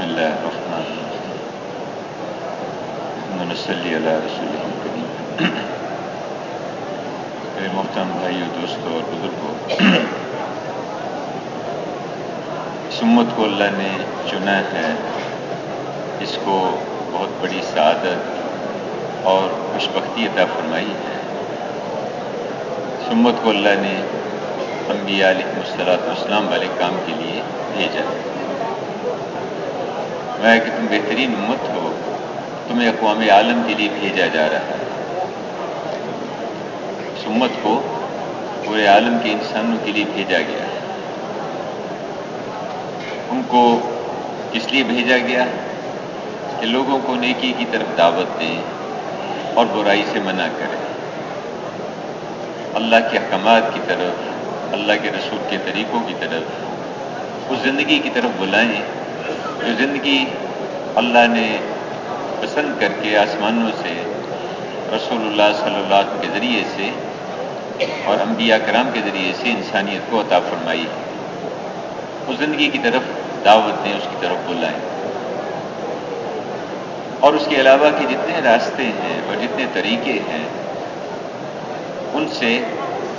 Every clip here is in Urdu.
بسم اللہ الرحمن الرحیم نصلی علی رسول کریم۔ میرے محترم بھائیوں، دوستوں اور بزرگوں، اس امت کو اللہ نے چنا ہے، اس کو بہت بڑی سعادت اور خوشبختی عطا فرمائی ہے۔ اس امت کو اللہ نے انبیاء علیہ الصلوۃ والسلام والے کام کے لیے بھیجا۔ میں کہ تم بہترین امت ہو، تمہیں اقوام عالم کے لیے بھیجا جا رہا ہے۔ اس امت کو پورے عالم کے انسانوں کے لیے بھیجا گیا ہے۔ ان کو کس لیے بھیجا گیا کہ لوگوں کو نیکی کی طرف دعوت دیں اور برائی سے منع کریں، اللہ کے احکامات کی طرف، اللہ کے رسول کے طریقوں کی طرف، اس زندگی کی طرف بلائیں جو زندگی اللہ نے پسند کر کے آسمانوں سے رسول اللہ صلی اللہ علیہ وسلم کے ذریعے سے اور انبیاء کرام کے ذریعے سے انسانیت کو عطا فرمائی ہے۔ اس زندگی کی طرف دعوت دیں، اس کی طرف بلائیں، اور اس کے علاوہ کے جتنے راستے ہیں اور جتنے طریقے ہیں ان سے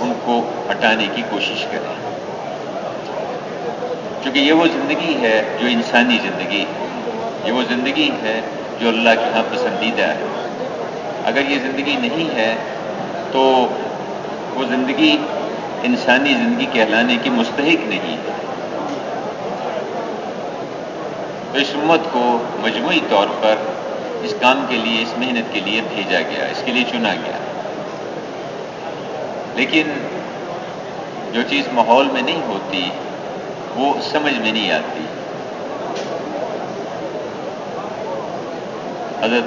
ان کو ہٹانے کی کوشش کریں، کیونکہ یہ وہ زندگی ہے جو انسانی زندگی ہے، یہ وہ زندگی ہے جو اللہ کے ہاں پسندیدہ ہے۔ اگر یہ زندگی نہیں ہے تو وہ زندگی انسانی زندگی کہلانے کی مستحق نہیں ہے۔ تو اس امت کو مجموعی طور پر اس کام کے لیے، اس محنت کے لیے بھیجا گیا، اس کے لیے چنا گیا۔ لیکن جو چیز ماحول میں نہیں ہوتی وہ سمجھ میں نہیں آتی۔ حضرت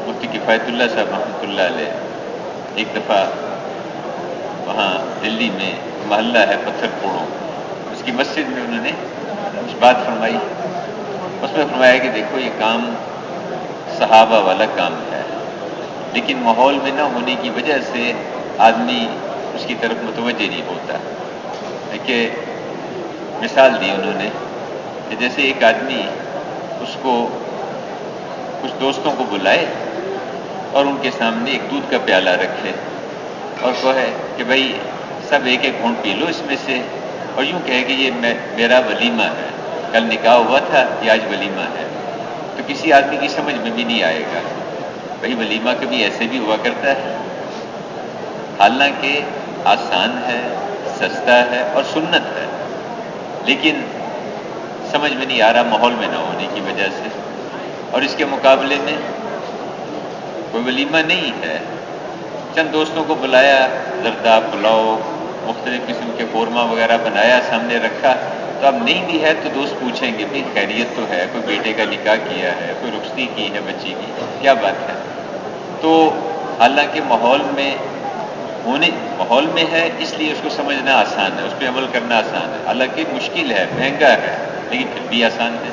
مفتی کفایت اللہ صاحب رحمۃ اللہ علیہ ایک دفعہ وہاں دلی میں محلہ ہے پتھر پھوڑوں، اس کی مسجد میں انہوں نے کچھ بات فرمائی۔ اس میں فرمایا کہ دیکھو یہ کام صحابہ والا کام ہے، لیکن ماحول میں نہ ہونے کی وجہ سے آدمی اس کی طرف متوجہ نہیں ہوتا۔ کہ مثال دی انہوں نے کہ جیسے ایک آدمی اس کو کچھ دوستوں کو بلائے اور ان کے سامنے ایک دودھ کا پیالہ رکھے اور کہے کہ بھائی سب ایک ایک گھونٹ پی لو اس میں سے، اور یوں کہے کہ یہ میرا ولیمہ ہے، کل نکاح ہوا تھا، یہ آج ولیمہ ہے، تو کسی آدمی کی سمجھ میں بھی نہیں آئے گا بھائی ولیمہ کبھی ایسے بھی ہوا کرتا ہے، حالانکہ آسان ہے، سستا ہے اور سنت ہے، لیکن سمجھ میں نہیں آ رہا ماحول میں نہ ہونے کی وجہ سے۔ اور اس کے مقابلے میں کوئی ولیمہ نہیں ہے، چند دوستوں کو بلایا، زردہ پلاؤ مختلف قسم کے قورمہ وغیرہ بنایا، سامنے رکھا، تو اب نہیں بھی ہے تو دوست پوچھیں گے بھائی خیریت تو ہے، کوئی بیٹے کا نکاح کیا ہے، کوئی رخصتی کی ہے بچی کی، کیا بات ہے۔ تو حالانکہ ماحول میں ہے، اس لیے اس کو سمجھنا آسان ہے، اس پہ عمل کرنا آسان ہے، حالانکہ مشکل ہے، مہنگا ہے، لیکن پھر بھی آسان ہے۔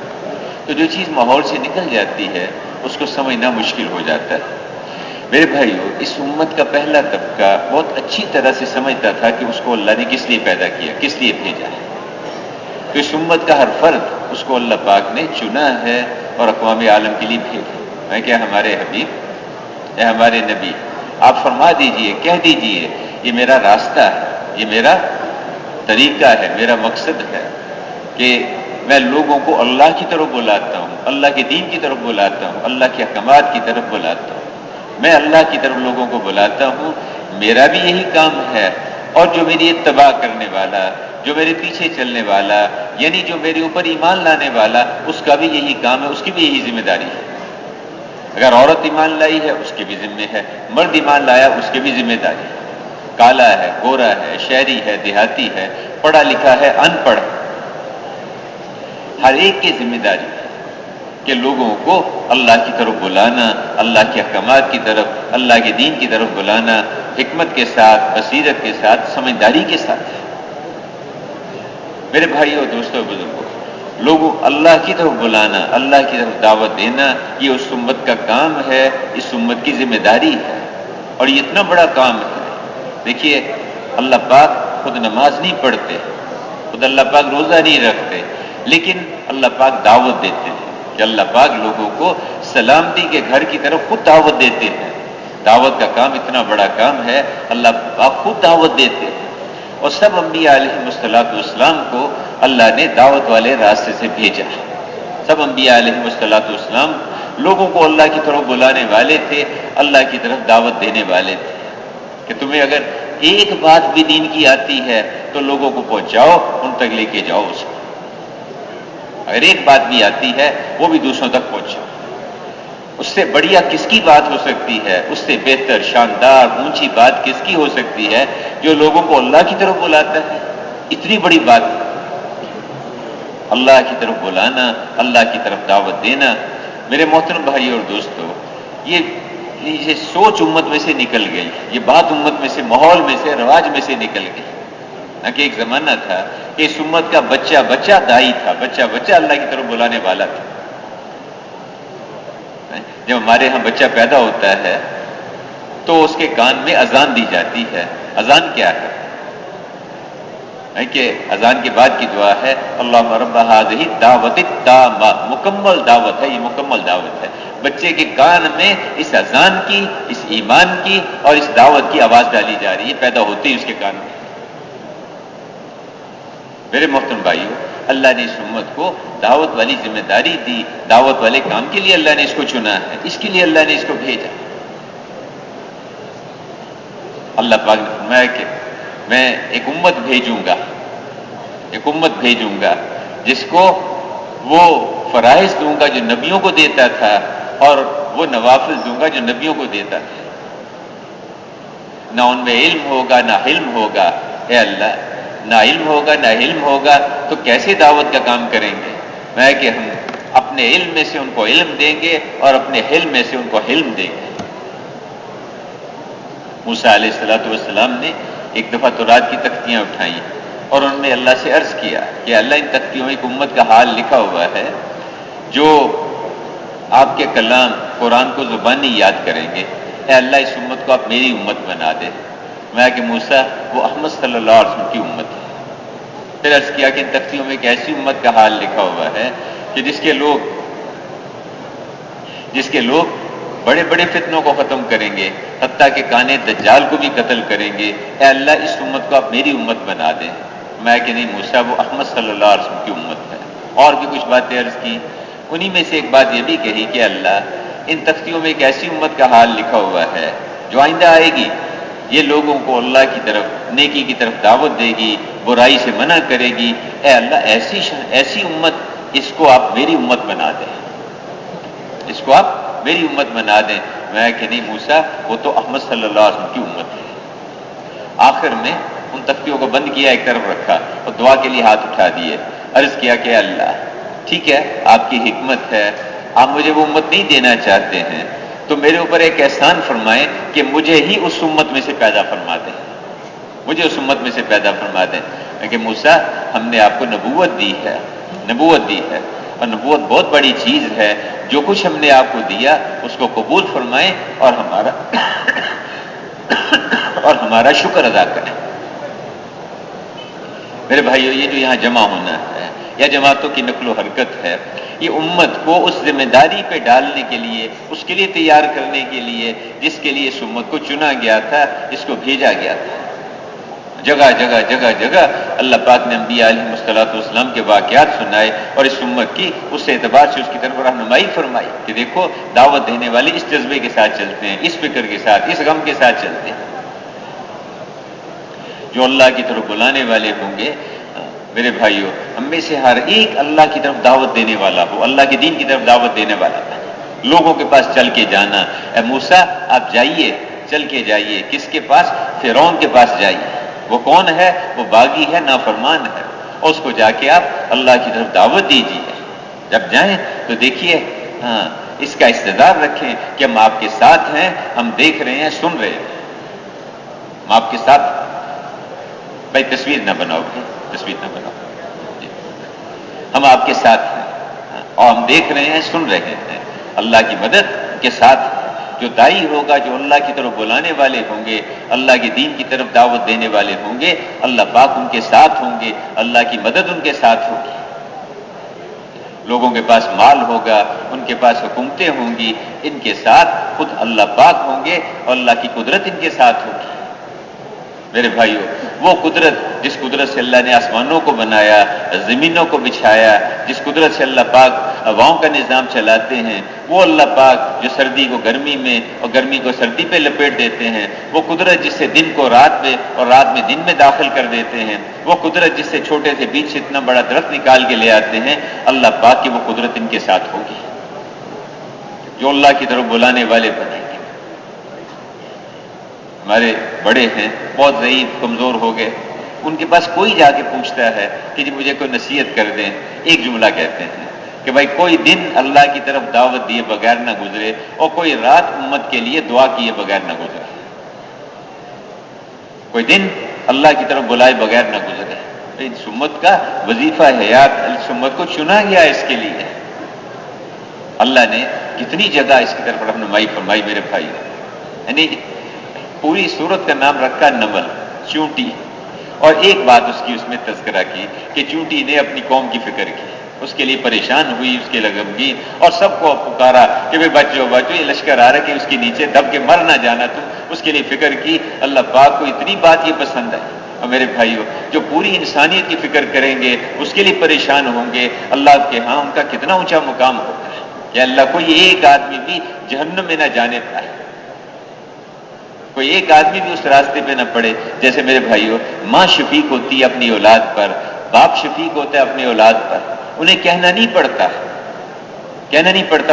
تو جو چیز ماحول سے نکل جاتی ہے اس کو سمجھنا مشکل ہو جاتا ہے۔ میرے بھائیو، اس امت کا پہلا طبقہ بہت اچھی طرح سے سمجھتا تھا کہ اس کو اللہ نے کس لیے پیدا کیا، کس لیے بھیجا ہے۔ تو اس امت کا ہر فرد اس کو اللہ پاک نے چنا ہے اور اقوام عالم کے لیے بھیجا۔ میں کیا ہمارے حبیب یا ہمارے نبی، آپ فرما دیجئے، کہہ دیجئے یہ میرا راستہ ہے، یہ میرا طریقہ ہے، میرا مقصد ہے کہ میں لوگوں کو اللہ کی طرف بلاتا ہوں، اللہ کے دین کی طرف بلاتا ہوں، اللہ کے احکامات کی طرف بلاتا ہوں، میں اللہ کی طرف لوگوں کو بلاتا ہوں، میرا بھی یہی کام ہے، اور جو میری اتباع کرنے والا، جو میرے پیچھے چلنے والا، یعنی جو میرے اوپر ایمان لانے والا، اس کا بھی یہی کام ہے، اس کی بھی یہی ذمہ داری ہے۔ اگر عورت ایمان لائی ہے اس کے بھی ذمہ ہے، مرد ایمان لایا اس کے بھی ذمہ داری ہے، کالا ہے، گورا ہے، شہری ہے، دیہاتی ہے، پڑھا لکھا ہے، ان پڑھ ہے، ہر ایک کی ذمہ داری ہے کہ لوگوں کو اللہ کی طرف بلانا، اللہ کے احکامات کی طرف، اللہ کے دین کی طرف بلانا، حکمت کے ساتھ، بصیرت کے ساتھ، سمجھداری کے ساتھ۔ میرے بھائیوں، دوستوں، بزرگوں، لوگوں اللہ کی طرف بلانا، اللہ کی طرف دعوت دینا، یہ اس امت کا کام ہے، اس امت کی ذمہ داری ہے، اور یہ اتنا بڑا کام ہے۔ دیکھیے اللہ پاک خود نماز نہیں پڑھتے، خود اللہ پاک روزہ نہیں رکھتے، لیکن اللہ پاک دعوت دیتے ہیں کہ اللہ پاک لوگوں کو سلامتی کے گھر کی طرف خود دعوت دیتے ہیں۔ دعوت کا کام اتنا بڑا کام ہے، اللہ پاک خود دعوت دیتے ہیں، اور سب انبیاء علیہم السلام کو اللہ نے دعوت والے راستے سے بھیجا۔ سب انبیاء علیہم السلام لوگوں کو اللہ کی طرف بلانے والے تھے، اللہ کی طرف دعوت دینے والے تھے کہ تمہیں اگر ایک بات بھی دین کی آتی ہے تو لوگوں کو پہنچاؤ، ان تک لے کے جاؤ اس کو۔ اگر ایک بات بھی آتی ہے وہ بھی دوسروں تک پہنچاؤ۔ اس سے بڑھیا کس کی بات ہو سکتی ہے، اس سے بہتر، شاندار، اونچی بات کس کی ہو سکتی ہے جو لوگوں کو اللہ کی طرف بلاتا ہے؟ اتنی بڑی بات، اللہ کی طرف بلانا، اللہ کی طرف دعوت دینا۔ میرے محترم بھائی اور دوستو، یہ سوچ امت میں سے نکل گئی، یہ بات امت میں سے، ماحول میں سے، رواج میں سے نکل گئی۔ نہ کہ ایک زمانہ تھا کہ اس امت کا بچہ دائی تھا، بچہ اللہ کی طرف بلانے والا تھا۔ جب ہمارے ہاں بچہ پیدا ہوتا ہے تو اس کے کان میں اذان دی جاتی ہے۔ اذان کیا ہے کہ اذان کے بعد کی دعا ہے اللہم رب ہذہ الدعوۃ التامہ، مکمل دعوت ہے، یہ مکمل دعوت ہے۔ بچے کے کان میں اس اذان کی، اس ایمان کی اور اس دعوت کی آواز ڈالی جا رہی ہے، پیدا ہوتے ہی اس کے کان میں۔ میرے محترم بھائیو، اللہ نے اس امت کو دعوت والی ذمہ داری دی، دعوت والے کام کے لیے اللہ نے اس کو چنا ہے، اس کے لیے اللہ نے اس کو بھیجا۔ اللہ پاک نے فرمایا کہ میں ایک امت بھیجوں گا جس کو وہ فرائض دوں گا جو نبیوں کو دیتا تھا، اور وہ نوافل دوں گا جو نبیوں کو دیتا تھا۔ نہ ان میں علم ہوگا نہ حلم ہوگا۔ اے اللہ، نہ علم ہوگا نہ حلم ہوگا تو کیسے دعوت کا کام کریں گے؟ میں کہ ہم اپنے علم میں سے ان کو علم دیں گے اور اپنے حلم میں سے ان کو حلم دیں گے۔ موسیٰ علیہ السلام نے ایک دفعہ تورات کی تختیاں اٹھائیں اور ان میں اللہ سے عرض کیا کہ اللہ، ان تختیوں میں ایک امت کا حال لکھا ہوا ہے جو آپ کے کلام قرآن کو زبانی یاد کریں گے۔ اے اللہ، اس امت کو آپ میری امت بنا دے۔ میں کہ موسیٰ، وہ احمد صلی اللہ علیہ وسلم کی امت ہے۔ پھر عرض کیا کہ ان تختیوں میں ایک ایسی امت کا حال لکھا ہوا ہے کہ جس کے لوگ بڑے بڑے فتنوں کو ختم کریں گے، حتیٰ کہ کانے دجال کو بھی قتل کریں گے۔ اے اللہ، اس امت کو آپ میری امت بنا دیں۔ میں کہ نہیں موسیٰ، وہ احمد صلی اللہ علیہ وسلم کی امت ہے۔ اور بھی کچھ باتیں عرض کی، انہی میں سے ایک بات یہ بھی کہی کہ اللہ، ان تختیوں میں ایک ایسی امت کا حال لکھا ہوا ہے جو آئندہ آئے گی، یہ لوگوں کو اللہ کی طرف، نیکی کی طرف دعوت دے گی، برائی سے منع کرے گی۔ اے اللہ، ایسی امت، اس کو آپ میری امت بنا دیں، اس کو آپ میری امت بنا دیں۔ میں کہ نہیں موسیٰ، وہ تو احمد صلی اللہ علیہ وسلم کی امت ہے۔ آخر میں ان تختیوں کو بند کیا، ایک طرف رکھا اور دعا کے لیے ہاتھ اٹھا دیے، عرض کیا کہ اللہ، ٹھیک ہے، آپ کی حکمت ہے، آپ مجھے وہ امت نہیں دینا چاہتے ہیں تو میرے اوپر ایک احسان فرمائیں کہ مجھے ہی اس امت میں سے پیدا فرما دیں، مجھے اس امت میں سے پیدا فرما دیں۔ کہ موسیٰ، ہم نے آپ کو نبوت دی ہے، اور نبوت بہت بڑی چیز ہے۔ جو کچھ ہم نے آپ کو دیا اس کو قبول فرمائیں اور ہمارا شکر ادا کریں۔ میرے بھائیو، یہ جو یہاں جمع ہونا ہے یا جماعتوں کی نقل و حرکت ہے، یہ امت کو اس ذمہ داری پہ ڈالنے کے لیے، اس کے لیے تیار کرنے کے لیے جس کے لیے اس امت کو چنا گیا تھا، اس کو بھیجا گیا تھا۔ جگہ اللہ پاک نے انبیاء علیہ السلام کے واقعات سنائے اور اس امت کی اس اعتبار سے اس کی طرف رہنمائی فرمائی کہ دیکھو، دعوت دینے والے اس جذبے کے ساتھ چلتے ہیں، اس فکر کے ساتھ، اس غم کے ساتھ چلتے ہیں۔ جو اللہ کی طرف بلانے والے ہوں گے، میرے بھائیوں، ہم میں سے ہر ایک اللہ کی طرف دعوت دینے والا ہو، اللہ کے دین کی طرف دعوت دینے والا ہے۔ لوگوں کے پاس چل کے جانا، اے موسیٰ آپ جائیے، چل کے جائیے، کس کے پاس؟ فرعون کے پاس جائیے۔ وہ کون ہے؟ وہ باغی ہے، نافرمان ہے، اور اس کو جا کے آپ اللہ کی طرف دعوت دیجیے۔ جب جائیں تو دیکھیے، اس کا استعداد رکھیں کہ ہم آپ کے ساتھ ہیں، ہم دیکھ رہے ہیں، سن رہے ہیں، ہم آپ کے ساتھ۔ بھائی تصویر نہ بناؤ، جی، ہم آپ کے ساتھ ہیں اور ہم دیکھ رہے ہیں، سن رہے ہیں۔ اللہ کی مدد کے ساتھ جو دائی ہوگا، جو اللہ کی طرف بلانے والے ہوں گے، اللہ کے دین کی طرف دعوت دینے والے ہوں گے، اللہ پاک ان کے ساتھ ہوں گے، اللہ کی مدد ان کے ساتھ ہوگی۔ لوگوں کے پاس مال ہوگا، ان کے پاس حکومتیں ہوں گی، ان کے ساتھ خود اللہ پاک ہوں گے اور اللہ کی قدرت ان کے ساتھ ہوگی۔ میرے بھائیو، وہ قدرت جس قدرت سے اللہ نے آسمانوں کو بنایا، زمینوں کو بچھایا، جس قدرت سے اللہ پاک ہواؤں کا نظام چلاتے ہیں، وہ اللہ پاک جو سردی کو گرمی میں اور گرمی کو سردی پہ لپیٹ دیتے ہیں، وہ قدرت جس سے دن کو رات میں اور رات میں دن میں داخل کر دیتے ہیں، وہ قدرت جس سے چھوٹے سے بیچ سے اتنا بڑا درخت نکال کے لے آتے ہیں، اللہ پاک کی وہ قدرت ان کے ساتھ ہوگی جو اللہ کی طرف بلانے والے بنیں گے۔ ہمارے بڑے ہیں، بہت ضعیف کمزور ہو گئے، ان کے پاس کوئی جا کے پوچھتا ہے کہ جی مجھے کوئی نصیحت کر دیں، ایک جملہ کہتے ہیں کہ بھائی کوئی دن اللہ کی طرف دعوت دیے بغیر نہ گزرے اور کوئی رات امت کے لیے دعا کیے بغیر نہ گزرے، کوئی دن اللہ کی طرف بلائے بغیر نہ گزرے۔ اس امت کا وظیفہ حیات، اس امت کو چنا گیا اس کے لیے۔ اللہ نے کتنی جگہ اس کی طرف رہنمائی فرمائی میرے بھائی، یعنی پوری سورت کا نام رکھا نمل، چونٹی، اور ایک بات اس میں تذکرہ کی کہ چونٹی نے اپنی قوم کی فکر کی، اس کے لیے پریشان ہوئی، اس کے غمگین، اور سب کو پکارا کہ بھائی بچو بچو، یہ لشکر آ رہا ہے کہ اس کے نیچے دب کے مر نہ جانا تم، اس کے لیے فکر کی۔ اللہ پاک کو اتنی بات یہ پسند ہے، اور میرے بھائیو جو پوری انسانیت کی فکر کریں گے، اس کے لیے پریشان ہوں گے، اللہ کے ہاں ان کا کتنا اونچا مقام ہوگا کہ اللہ کوئی ایک آدمی بھی جہنم میں نہ جانے پائے، کوئی ایک آدمی بھی اس راستے پہ نہ پڑے۔ جیسے میرے بھائیو، ماں شفیق ہوتی ہے اپنی اولاد پر، باپ شفیق ہوتا ہے اپنی اولاد پر، انہیں کہنا نہیں پڑتا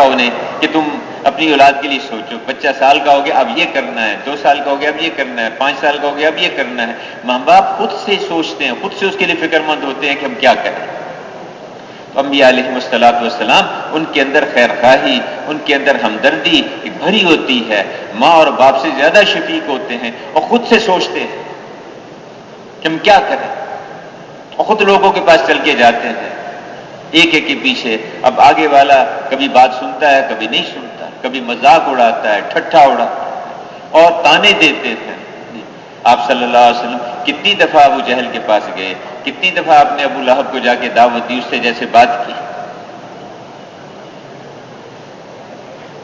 انہیں کہ تم اپنی اولاد کے لیے سوچو، بچہ سال کا ہو گیا اب یہ کرنا ہے، 2 سال کا ہو گیا اب یہ کرنا ہے، 5 سال کا ہو گیا اب یہ کرنا ہے۔ ماں باپ خود سے سوچتے ہیں، خود سے اس کے لیے فکر مند ہوتے ہیں کہ ہم کیا کریں۔ انبیاء علیہ السلام ان کے اندر خیر خواہی، ان کے اندر ہمدردی ایک بھری ہوتی ہے، ماں اور باپ سے زیادہ شفیق ہوتے ہیں اور خود سے سوچتے ہیں کہ ہم کیا کریں، اور خود لوگوں کے پاس چل کے جاتے ہیں ایک ایک کے پیچھے۔ اب آگے والا کبھی بات سنتا ہے، کبھی نہیں سنتا، کبھی مذاق اڑاتا ہے، ٹھٹھا اڑاتا ہے اور تانے دیتے ہیں۔ آپ صلی اللہ علیہ وسلم کتنی دفعہ ابو جہل کے پاس گئے، کتنی دفعہ آپ نے ابو لہب کو جا کے دعوت دی، اس سے جیسے بات کی۔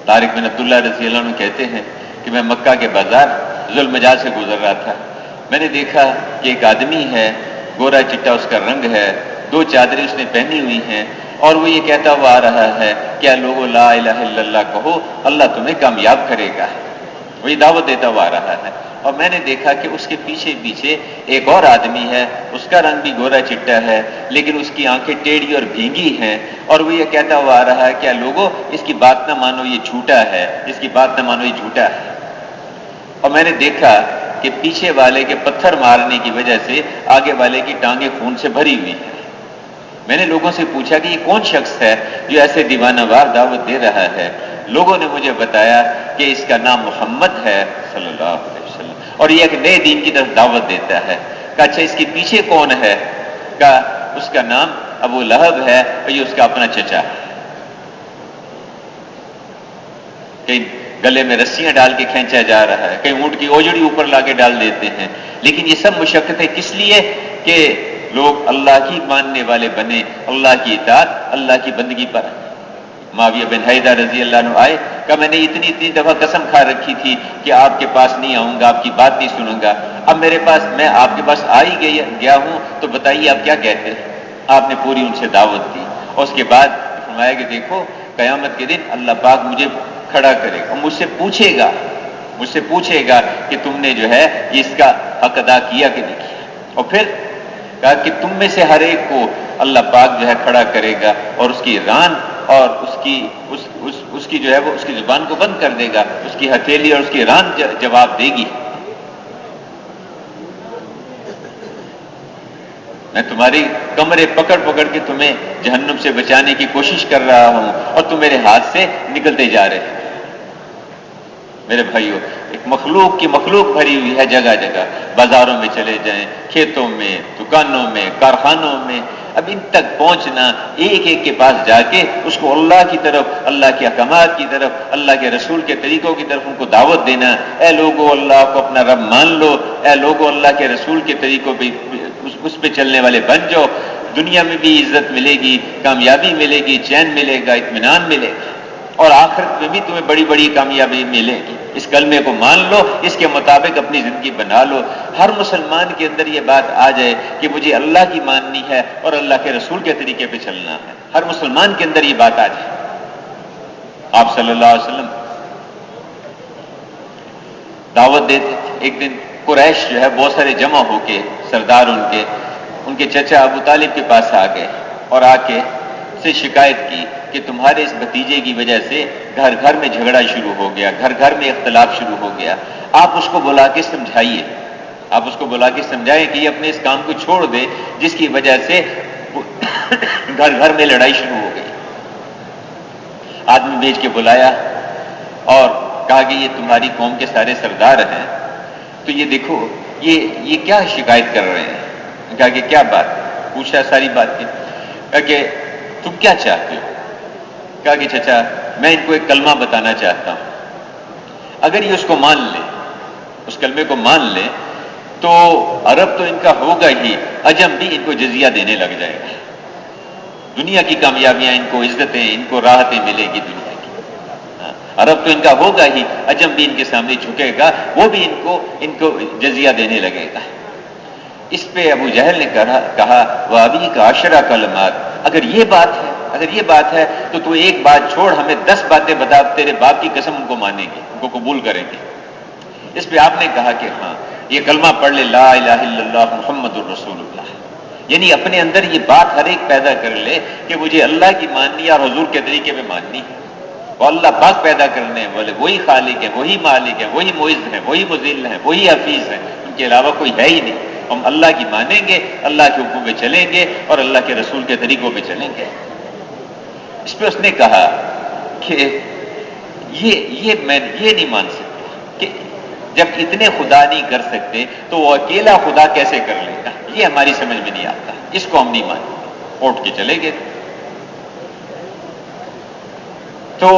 طارق بن عبداللہ رضی اللہ عنہ کہتے ہیں کہ میں مکہ کے بازار ذوالمجاز سے گزر رہا تھا، میں نے دیکھا کہ ایک آدمی ہے، گورا چٹا اس کا رنگ ہے، 2 چادریں اس نے پہنی ہوئی ہیں، اور وہ یہ کہتا ہوا آ رہا ہے کیا لوگوں لا الہ الا اللہ کہو، اللہ تمہیں کامیاب کرے گا، وہ یہ دعوت دیتا ہوا آ رہا ہے۔ اور میں نے دیکھا کہ اس کے پیچھے ایک اور آدمی ہے، اس کا رنگ بھی گورا چٹا ہے، لیکن اس کی آنکھیں ٹیڑھی اور بھینگی ہیں، اور وہ یہ کہتا ہوا آ رہا ہے کیا لوگوں اس کی بات نہ مانو یہ جھوٹا ہے، اس کی بات نہ مانو یہ جھوٹا ہے۔ اور میں نے دیکھا کہ پیچھے والے کے پتھر مارنے کی وجہ سے آگے والے کی ٹانگیں خون سے بھری ہوئی ہیں۔ میں نے لوگوں سے پوچھا کہ یہ کون شخص ہے جو ایسے دیوانہ وار دعوت دے رہا ہے؟ لوگوں نے مجھے بتایا کہ اس کا نام محمد ہے صلی اللہ علیہ وسلم، اور یہ ایک نئے دین کی طرف دعوت دیتا ہے۔ کہا اچھا اس کے پیچھے کون ہے؟ کہا اس کا نام ابو لہب ہے اور یہ اس کا اپنا چچا ہے۔ کہیں گلے میں رسیاں ڈال کے کھینچا جا رہا ہے، کہیں اونٹ کی اوجڑی اوپر لا کے ڈال دیتے ہیں، لیکن یہ سب مشقتیں کس لیے؟ کہ لوگ اللہ کی ماننے والے بنے، اللہ کی اطاعت، اللہ کی بندگی پر۔ معاویہ بن حیدر رضی اللہ عنہ آئے، کہ میں نے اتنی دفعہ قسم کھا رکھی تھی کہ آپ کے پاس نہیں آؤں گا، آپ کی بات نہیں سنوں گا، اب میں آپ کے پاس آ ہی گیا ہوں، تو بتائیے آپ کیا کہتے ہیں؟ آپ نے پوری ان سے دعوت دی، اور اس کے بعد فرمایا کہ دیکھو قیامت کے دن اللہ پاک مجھے کھڑا کرے گا اور مجھ سے پوچھے گا کہ تم نے جو ہے اس کا حق ادا کیا کہ نہیں کیا۔ اور پھر کہا کہ تم میں سے ہر ایک کو اللہ پاک جو ہے کھڑا کرے گا اور اس کی ران اور اس کی جو ہے وہ اس کی زبان کو بند کر دے گا، اس کی ہتھیلی اور اس کی ران جواب دے گی۔ میں تمہاری کمرے پکڑ کے تمہیں جہنم سے بچانے کی کوشش کر رہا ہوں اور تم میرے ہاتھ سے نکلتے جا رہے ہیں۔ میرے بھائیو، ایک مخلوق بھری ہوئی ہے جگہ جگہ، بازاروں میں چلے جائیں، کھیتوں میں، دکانوں میں، کارخانوں میں، اب ان تک پہنچنا، ایک ایک کے پاس جا کے اس کو اللہ کی طرف، اللہ کے احکامات کی طرف، اللہ کے رسول کے طریقوں کی طرف ان کو دعوت دینا۔ اے لوگو اللہ کو اپنا رب مان لو، اے لوگو اللہ کے رسول کے طریقوں پہ اس پہ چلنے والے بن جاؤ۔ دنیا میں بھی عزت ملے گی، کامیابی ملے گی، چین ملے گا، اطمینان ملے گا، اور آخرت میں بھی تمہیں بڑی بڑی کامیابی ملے گی۔ اس کلمے کو مان لو، اس کے مطابق اپنی زندگی بنا لو۔ ہر مسلمان کے اندر یہ بات آ جائے کہ مجھے اللہ کی ماننی ہے اور اللہ کے رسول کے طریقے پہ چلنا ہے، ہر مسلمان کے اندر یہ بات آ جائے۔ آپ صلی اللہ علیہ وسلم دعوت دیتے تھے۔ ایک دن قریش جو ہے بہت سارے جمع ہو کے، سردار ان کے چچا ابو طالب کے پاس آ گئے اور آ کے سے شکایت کی کہ تمہارے اس بھتیجے کی وجہ سے گھر گھر میں جھگڑا شروع ہو گیا، گھر گھر میں اختلاف شروع ہو گیا، آپ اس کو بلا کے سمجھائیے، آپ اس کو بلا کے سمجھائیں کہ یہ اپنے اس کام کو چھوڑ دے جس کی وجہ سے گھر گھر میں لڑائی شروع ہو گئی۔ آدمی بھیج کے بلایا اور کہا کہ یہ تمہاری قوم کے سارے سردار ہیں، تو یہ دیکھو یہ کیا شکایت کر رہے ہیں۔ کہا کہ کیا بات، پوچھا ساری بات کی، کہا کہ تم کیا چاہتے ہو؟ کہا کہ چچا میں ان کو ایک کلمہ بتانا چاہتا ہوں، اگر یہ اس کو مان لیں، اس کلمے کو مان لیں تو عرب تو ان کا ہوگا ہی، عجم بھی ان کو جزیہ دینے لگ جائے گا، دنیا کی کامیابیاں ان کو، عزتیں ان کو، راحتیں ملے گی دنیا کی۔ عرب تو ان کا ہوگا ہی، عجم بھی ان کے سامنے جھکے گا، وہ بھی ان کو جزیہ دینے لگے گا۔ اس پہ ابو جہل نے کہا وابی کا عشرہ کلمات، اگر یہ بات ہے تو تو ایک بات چھوڑ، ہمیں 10 باتیں بتا، تیرے باپ کی قسم ان کو مانیں گے، ان کو قبول کریں گے۔ اس پہ آپ نے کہا کہ ہاں یہ کلمہ پڑھ لے، لا الہ الا اللہ محمد الرسول اللہ، یعنی اپنے اندر یہ بات ہر ایک پیدا کر لے کہ مجھے اللہ کی ماننی اور حضور کے طریقے میں ماننی ہے، اور اللہ پاک پیدا کرنے والے وہی خالق ہے، وہی مالک ہے، وہی معز ہے، وہی مذل ہے، وہی حفیظ ہے، ان کے علاوہ کوئی ہے ہی نہیں۔ ہم اللہ کی مانیں گے، اللہ کے حکم پہ چلیں گے اور اللہ کے رسول کے طریقوں پہ چلیں گے۔ اس پہ اس نے کہا کہ یہ میں یہ نہیں مان سکتا کہ جب اتنے خدا نہیں کر سکتے تو وہ اکیلا خدا کیسے کر لے گا، یہ ہماری سمجھ میں نہیں آتا، اس کو ہم نہیں مانتے، اٹھ کے چلے گئے۔ تو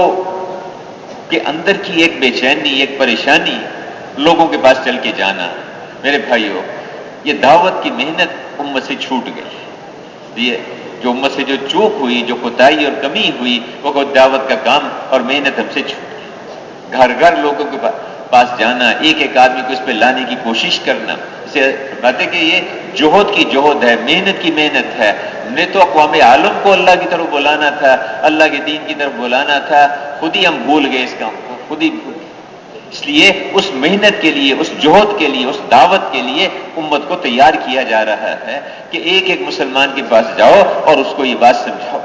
کہ اندر کی ایک بے چینی، ایک پریشانی، لوگوں کے پاس چل کے جانا، میرے بھائیوں یہ دعوت کی محنت امت سے چھوٹ گئی، یہ جو امت سے جو چوک ہوئی، جو کوتاہی اور کمی ہوئی، وہ دعوت کا کام اور محنت ہم سے چھوٹ گئی۔ گھر گھر لوگوں کے پاس جانا، ایک ایک آدمی کو اس پہ لانے کی کوشش کرنا، اسے بات ہے کہ یہ جوہد کی جوہد ہے، محنت کی محنت ہے۔ ہم نے تو اقوام عالم کو اللہ کی طرف بلانا تھا، اللہ کے دین کی طرف بلانا تھا، خود ہی ہم بھول گئے اس کام کو، خود ہی بھول گئے۔ اس لیے اس محنت کے لیے، اس جوہد کے لیے، اس دعوت کے لیے امت کو تیار کیا جا رہا ہے کہ ایک ایک مسلمان کے پاس جاؤ اور اس کو یہ بات سمجھاؤ،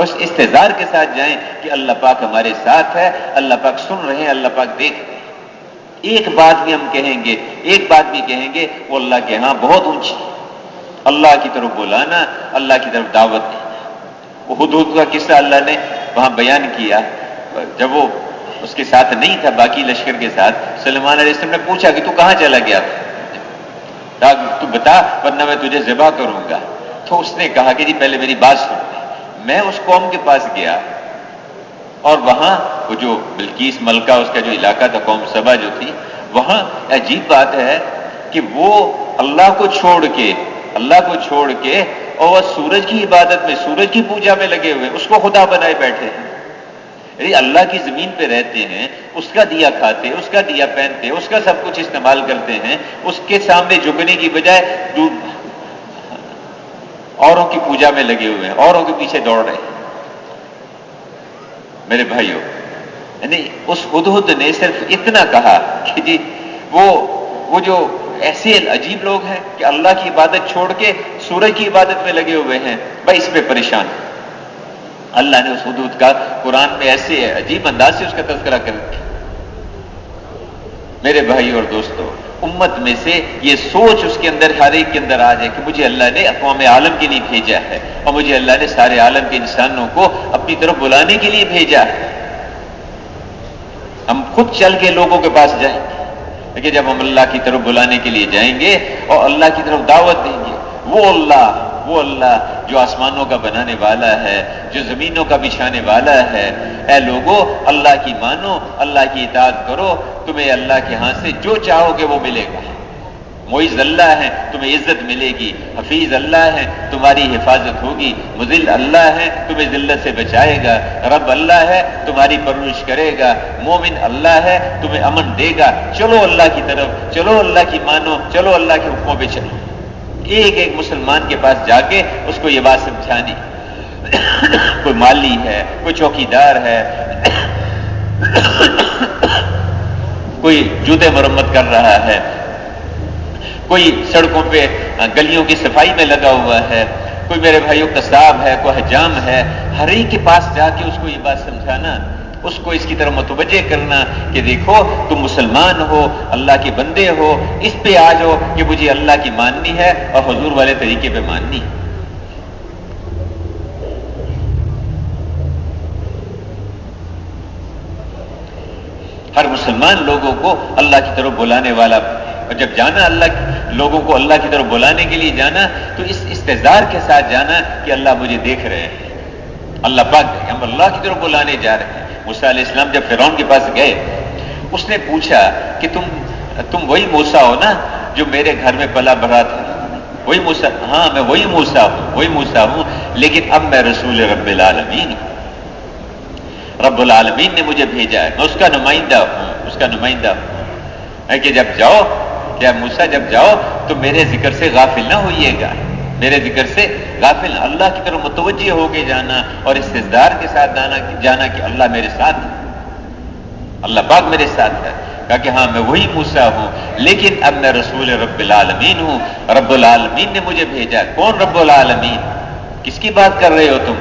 اس استحضار کے ساتھ جائیں کہ اللہ پاک ہمارے ساتھ ہے، اللہ پاک سن رہے ہیں، اللہ پاک دیکھ رہے ہیں۔ ایک بات بھی ہم کہیں گے، ایک بات بھی کہیں گے، وہ اللہ کے ہاں بہت اونچی ہے۔ اللہ کی طرف بلانا، اللہ کی طرف دعوت دینا۔ وہ ہدہد کا قصہ اللہ نے وہاں بیان کیا، جب وہ اس کے ساتھ نہیں تھا، باقی لشکر کے ساتھ، سلیمان علیہ السلام نے پوچھا کہ تو کہاں چلا گیا تھا، تو بتا ورنہ میں تجھے ذبح کروں گا۔ تو اس نے کہا کہ جی پہلے میری بات سن لے، میں اس قوم کے پاس گیا اور وہاں وہ جو بلقیس ملکہ، اس کا جو علاقہ تھا، قوم سبا جو تھی، وہاں عجیب بات ہے کہ وہ اللہ کو چھوڑ کے اور وہ سورج کی عبادت میں، سورج کی پوجا میں لگے ہوئے، اس کو خدا بنائے بیٹھے ہیں۔ یعنی اللہ کی زمین پہ رہتے ہیں، اس کا دیا کھاتے، اس کا دیا پہنتے، اس کا سب کچھ استعمال کرتے ہیں، اس کے سامنے جھکنے کی بجائے اوروں کی پوجا میں لگے ہوئے ہیں، اوروں کے پیچھے دوڑ رہے ہیں۔ میرے بھائیوں، یعنی اس ہدہد نے صرف اتنا کہا کہ جی وہ جو ایسے عجیب لوگ ہیں کہ اللہ کی عبادت چھوڑ کے سورج کی عبادت میں لگے ہوئے ہیں، بھائی اس پہ پریشان۔ اللہ نے اس ہدہد کا قرآن میں ایسے عجیب انداز سے اس کا تذکرہ کر دیا۔ میرے بھائی اور دوستو، امت میں سے یہ سوچ اس کے اندر، ہر ایک کے اندر آ جائے کہ مجھے اللہ نے اقوام عالم کے لیے بھیجا ہے اور مجھے اللہ نے سارے عالم کے انسانوں کو اپنی طرف بلانے کے لیے بھیجا ہے۔ ہم خود چل کے لوگوں کے پاس جائیں گے، لیکن جب ہم اللہ کی طرف بلانے کے لیے جائیں گے اور اللہ کی طرف دعوت دیں گے، وہ اللہ جو آسمانوں کا بنانے والا ہے، جو زمینوں کا بچھانے والا ہے، اے لوگو اللہ کی مانو، اللہ کی اطاعت کرو، تمہیں اللہ کے ہاں سے جو چاہو گے وہ ملے گا۔ معز اللہ ہے تمہیں عزت ملے گی، حفیظ اللہ ہے تمہاری حفاظت ہوگی، مذل اللہ ہے تمہیں ذلت سے بچائے گا، رب اللہ ہے تمہاری پرورش کرے گا، مومن اللہ ہے تمہیں امن دے گا۔ چلو اللہ کی طرف، چلو اللہ کی مانو، چلو اللہ کے حکموں پہ چلو۔ ایک ایک مسلمان کے پاس جا کے اس کو یہ بات سمجھانی، کوئی مالی ہے، کوئی چوکیدار ہے، کوئی جوتے مرمت کر رہا ہے، کوئی سڑکوں پہ گلیوں کی صفائی میں لگا ہوا ہے، کوئی میرے بھائیوں قصاب ہے، کوئی حجام ہے، ہر ایک کے پاس جا کے اس کو یہ بات سمجھانا، اس کو اس کی طرف متوجہ کرنا کہ دیکھو تم مسلمان ہو، اللہ کے بندے ہو، اس پہ آ جاؤ کہ مجھے اللہ کی ماننی ہے اور حضور والے طریقے پہ ماننی ہے۔ ہر مسلمان لوگوں کو اللہ کی طرف بلانے والا، اور جب جانا لوگوں کو اللہ کی طرف بلانے کے لیے جانا تو اس استحضار کے ساتھ جانا کہ اللہ مجھے دیکھ رہے ہیں، اللہ پاک ہم اللہ کی طرف بلانے جا رہے ہیں۔ موسیٰ علیہ السلام جب فرعون کے پاس گئے، اس نے پوچھا کہ تم وہی موسیٰ ہو نا جو میرے گھر میں پلا بڑھا تھا؟ وہی موسیٰ؟ ہاں میں وہی موسیٰ ہوں، لیکن اب میں رسول رب العالمین ہوں، رب العالمین نے مجھے بھیجا ہے، میں اس کا نمائندہ ہوں، کہ جب جاؤ، کیا موسیٰ جب جاؤ تو میرے ذکر سے غافل نہ ہوئیے گا، میرے ذکر سے غافل، اللہ کی طرف متوجہ ہو کے جانا اور استحضار کے ساتھ جانا کہ اللہ میرے ساتھ ہے، اللہ پاک میرے ساتھ ہے۔ کہا کہ ہاں میں وہی موسیٰ ہوں، لیکن اب میں رسول رب العالمین ہوں، رب العالمین نے مجھے بھیجا۔ کون رب العالمین؟ کس کی بات کر رہے ہو تم؟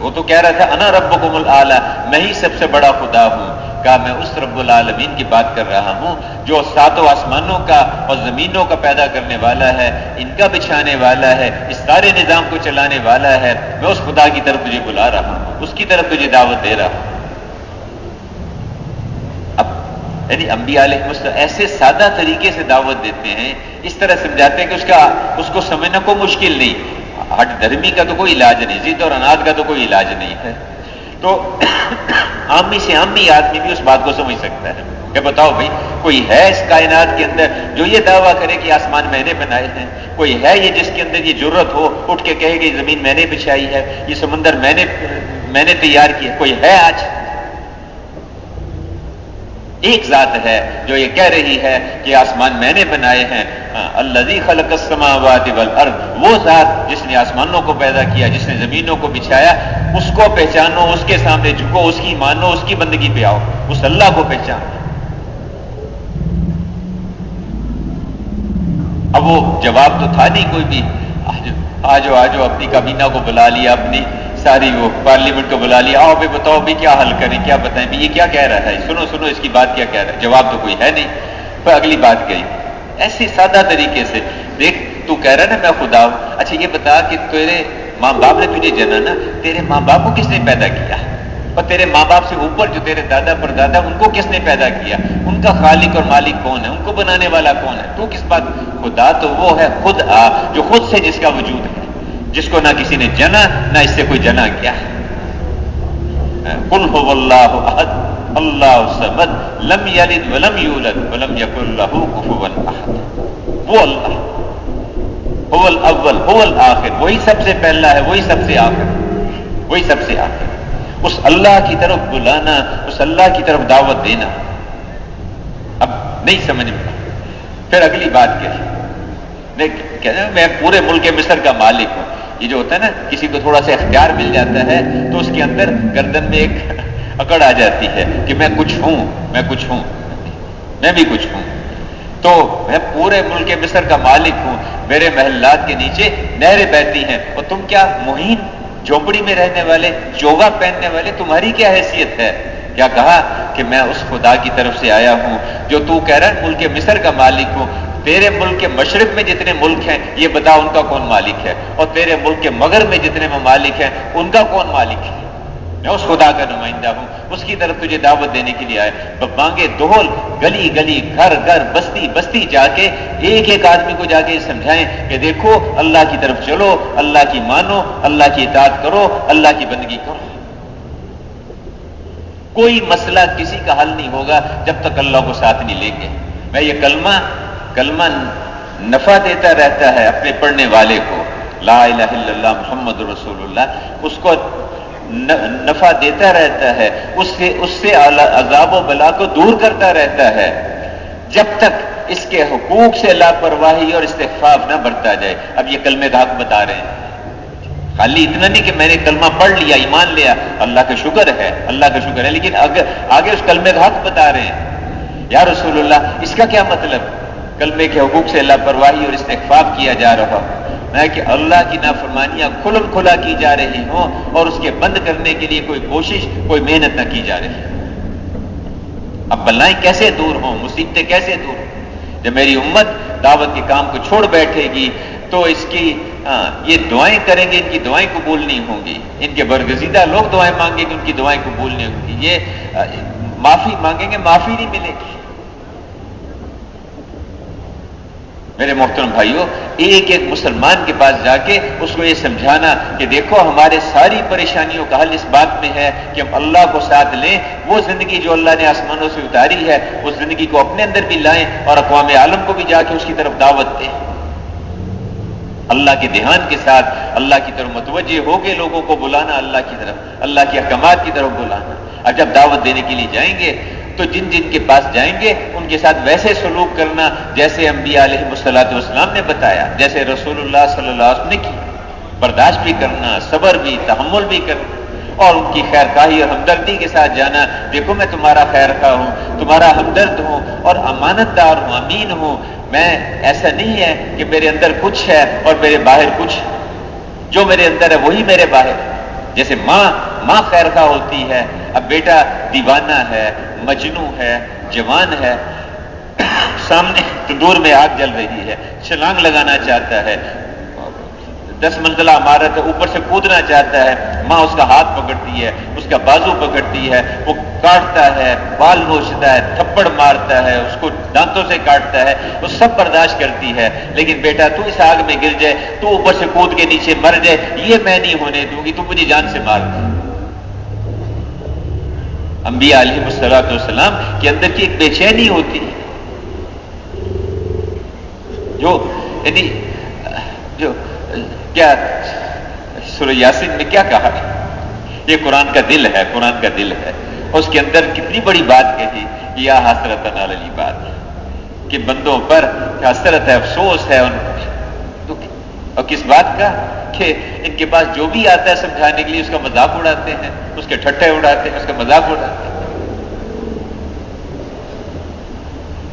وہ تو کہہ رہا تھا انا ربکم الاعلی، میں ہی سب سے بڑا خدا ہوں۔ کہا میں اس رب العالمین کی بات کر رہا ہوں جو ساتوں آسمانوں کا اور زمینوں کا پیدا کرنے والا ہے، ان کا بچھانے والا ہے، اس سارے نظام کو چلانے والا ہے۔ میں اس خدا کی طرف تجھے بلا رہا ہوں، اس کی طرف تجھے دعوت دے رہا ہوں۔ اب یعنی انبیاء علیہ السلام ایسے سادہ طریقے سے دعوت دیتے ہیں، اس طرح سمجھاتے ہیں کہ اس کو سمجھنا کوئی مشکل نہیں۔ ہٹ دھرمی کا تو کوئی علاج نہیں، ضد اور اناد کا تو کوئی علاج نہیں ہے۔ تو عامی سے عامی آدمی بھی اس بات کو سمجھ سکتا ہے کہ بتاؤ بھائی، کوئی ہے اس کائنات کے اندر جو یہ دعویٰ کرے کہ آسمان میں نے بنائے ہیں؟ کوئی ہے یہ جس کے اندر یہ جرت ہو اٹھ کے کہے کہ یہ زمین میں نے بچھائی ہے، یہ سمندر میں نے تیار کیا؟ کوئی ہے آج؟ ایک ذات ہے جو یہ کہہ رہی ہے کہ آسمان میں نے بنائے ہیں۔ الذی خلق السماوات والارض، وہ ذات جس نے آسمانوں کو پیدا کیا، جس نے زمینوں کو بچھایا، اس کو پہچانو، اس کے سامنے جھکو، اس کی مانو، اس کی بندگی پہ آؤ، اس اللہ کو پہچانو۔ اب وہ جواب تو تھا نہیں کوئی بھی، آجو اپنی کابینہ کو بلا لیا، اپنی ساری وہ پارلیمنٹ کو بلا لیا، آؤ بھی بتاؤ بھی کیا حل کریں، کیا بتائیں بھی، یہ کیا کہہ رہا ہے، سنو اس کی بات کیا کہہ رہا ہے۔ جواب تو کوئی ہے نہیں، پھر اگلی بات گئی ایسی سادہ طریقے سے، دیکھ تو کہہ رہا نا میں خدا ہوں، اچھا یہ بتا کہ تیرے ماں باپ نے تجھے جنا نا، تیرے ماں باپ کو کس نے پیدا کیا؟ اور تیرے ماں باپ سے اوپر جو تیرے دادا پردادا، ان کو کس نے پیدا کیا؟ ان کا خالق اور مالک کون ہے؟ ان کو بنانے والا کون ہے؟ تو کس بات؟ خدا تو وہ ہے خود جو خود سے جس کا وجود ہے، جس کو نہ کسی نے جنا نہ اس سے کوئی جنا کیا ہے۔ قل هو اللہ احد اللہ الصمد لم یلد ولم یولد ولم یکن لہ کفوا احد۔ وہ اللہ هو الاول هو الآخر، وہی سب سے پہلا ہے، وہی سب سے آخر، وہی سب سے آخر۔ اس اللہ کی طرف بلانا، اس اللہ کی طرف دعوت دینا۔ اب نہیں سمجھ میں، پھر اگلی بات کیا ہے؟ میں پورے ملک مصر کا مالک ہوں۔ یہ جو ہوتا ہے نا، کسی کو تھوڑا سا اختیار مل جاتا ہے تو اس کے اندر گردن میں ایک اکڑ آ جاتی ہے کہ میں کچھ ہوں، میں بھی کچھ ہوں۔ تو میں پورے ملک مصر کا مالک ہوں، میرے محلات کے نیچے نہریں بہتی ہیں، اور تم کیا مہین جھونپڑی میں رہنے والے، چوگا پہننے والے، تمہاری کیا حیثیت ہے؟ کیا کہا کہ میں اس خدا کی طرف سے آیا ہوں جو تو کہہ رہا ہے ملک مصر کا مالک ہوں۔ تیرے ملک کے مشرق میں جتنے ملک ہیں یہ بتا ان کا کون مالک ہے، اور تیرے ملک کے مغرب میں جتنے ممالک ہیں ان کا کون مالک ہے؟ میں اس خدا کا نمائندہ ہوں، اس کی طرف تجھے دعوت دینے کے لیے آئے۔ بانگے دہل، گلی گلی، گھر گھر، بستی بستی جا کے ایک ایک آدمی کو جا کے سمجھائیں کہ دیکھو اللہ کی طرف چلو، اللہ کی مانو، اللہ کی اطاعت کرو، اللہ کی بندگی کرو۔ کوئی مسئلہ کسی کا حل نہیں ہوگا جب تک اللہ کو ساتھ نہیں لیں گے۔ میں یہ کلمہ نفع دیتا رہتا ہے اپنے پڑھنے والے کو، لا الہ الا اللہ محمد رسول اللہ، اس کو نفع دیتا رہتا ہے، اس سے عذاب و بلا کو دور کرتا رہتا ہے، جب تک اس کے حقوق سے لاپرواہی اور استخفاف نہ برتا جائے۔ اب یہ کلمے کا حق بتا رہے ہیں، خالی اتنا نہیں کہ میں نے کلمہ پڑھ لیا، ایمان لیا، اللہ کا شکر ہے، اللہ کا شکر ہے، لیکن آگے اس کلمے کا حق بتا رہے ہیں۔ یا رسول اللہ اس کا کیا مطلب؟ کلمے کے حقوق سے لاپرواہی اور استخفاف کیا جا رہا ہے کہ اللہ کی نافرمانیاں کھلم کھلا کی جا رہی ہوں اور اس کے بند کرنے کے لیے کوئی کوشش، کوئی محنت نہ کی جا رہی۔ اب بلائیں کیسے دور ہوں، مصیبتیں کیسے دور ہوں؟ جب میری امت دعوت کے کام کو چھوڑ بیٹھے گی تو اس کی یہ دعائیں کریں گے، ان کی دعائیں قبول نہیں ہوں گی، ان کے برگزیدہ لوگ دعائیں مانگیں گے، ان کی دعائیں قبول نہیں ہوں گی، یہ معافی مانگیں گے، معافی نہیں ملے گی۔ میرے محترم بھائیوں، ایک ایک مسلمان کے پاس جا کے اس کو یہ سمجھانا کہ دیکھو ہمارے ساری پریشانیوں کا حل اس بات میں ہے کہ ہم اللہ کو ساتھ لیں، وہ زندگی جو اللہ نے آسمانوں سے اتاری ہے اس زندگی کو اپنے اندر بھی لائیں اور اقوام عالم کو بھی جا کے اس کی طرف دعوت دیں۔ اللہ کے دھیان کے ساتھ اللہ کی طرف متوجہ ہو کے لوگوں کو بلانا، اللہ کی طرف، اللہ کے احکامات کی طرف بلانا۔ اور جب دعوت دینے کے لیے جائیں گے تو جن جن کے پاس جائیں گے ان کے ساتھ ویسے سلوک کرنا جیسے انبیاء علیہ السلام نے بتایا، جیسے رسول اللہ صلی اللہ علیہ وسلم نے کی، برداشت بھی کرنا، صبر بھی، تحمل بھی کرنا، اور ان کی خیر خواہی اور ہمدردی کے ساتھ جانا۔ دیکھو میں تمہارا خیر خواہ ہوں، تمہارا ہمدرد ہوں اور امانت دار ہوں، امین ہوں، میں ایسا نہیں ہے کہ میرے اندر کچھ ہے اور میرے باہر کچھ، جو میرے اندر ہے وہی میرے باہر۔ جیسے ماں خیر خواہ ہوتی ہے، اب بیٹا دیوانہ ہے، مجنوں ہے، جوان ہے، سامنے تندور میں آگ جل رہی ہے، چھلانگ لگانا چاہتا ہے، 10 منزلہ عمارت ہے اوپر سے کودنا چاہتا ہے، ماں اس کا ہاتھ پکڑتی ہے، اس کا بازو پکڑتی ہے، وہ کاٹتا ہے، بال نوچتا ہے، تھپڑ مارتا ہے، اس کو دانتوں سے کاٹتا ہے، وہ سب برداشت کرتی ہے، لیکن بیٹا تو اس آگ میں گر جائے، تو اوپر سے کود کے نیچے مر جائے، یہ میں نہیں ہونے دوں گی، تو مجھے جان سے مار دے۔ انبیاء علیہ السلام کے اندر کی ایک بے چینی ہوتی ہے، جو کیا سورہ یاسین میں کیا کہا، یہ قرآن کا دل ہے، قرآن کا دل ہے، اس کے اندر کتنی بڑی بات کہی، یا حسرۃ علی العباد، کہ بندوں پر حسرت ہے، افسوس ہے ان کو، اور کس بات کا کہ ان کے پاس جو بھی آتا ہے سمجھانے کے لیے اس کا مذاق اڑاتے ہیں، اس کے ٹھٹے اڑاتے ہیں، اس کا مذاق اڑاتے ہیں۔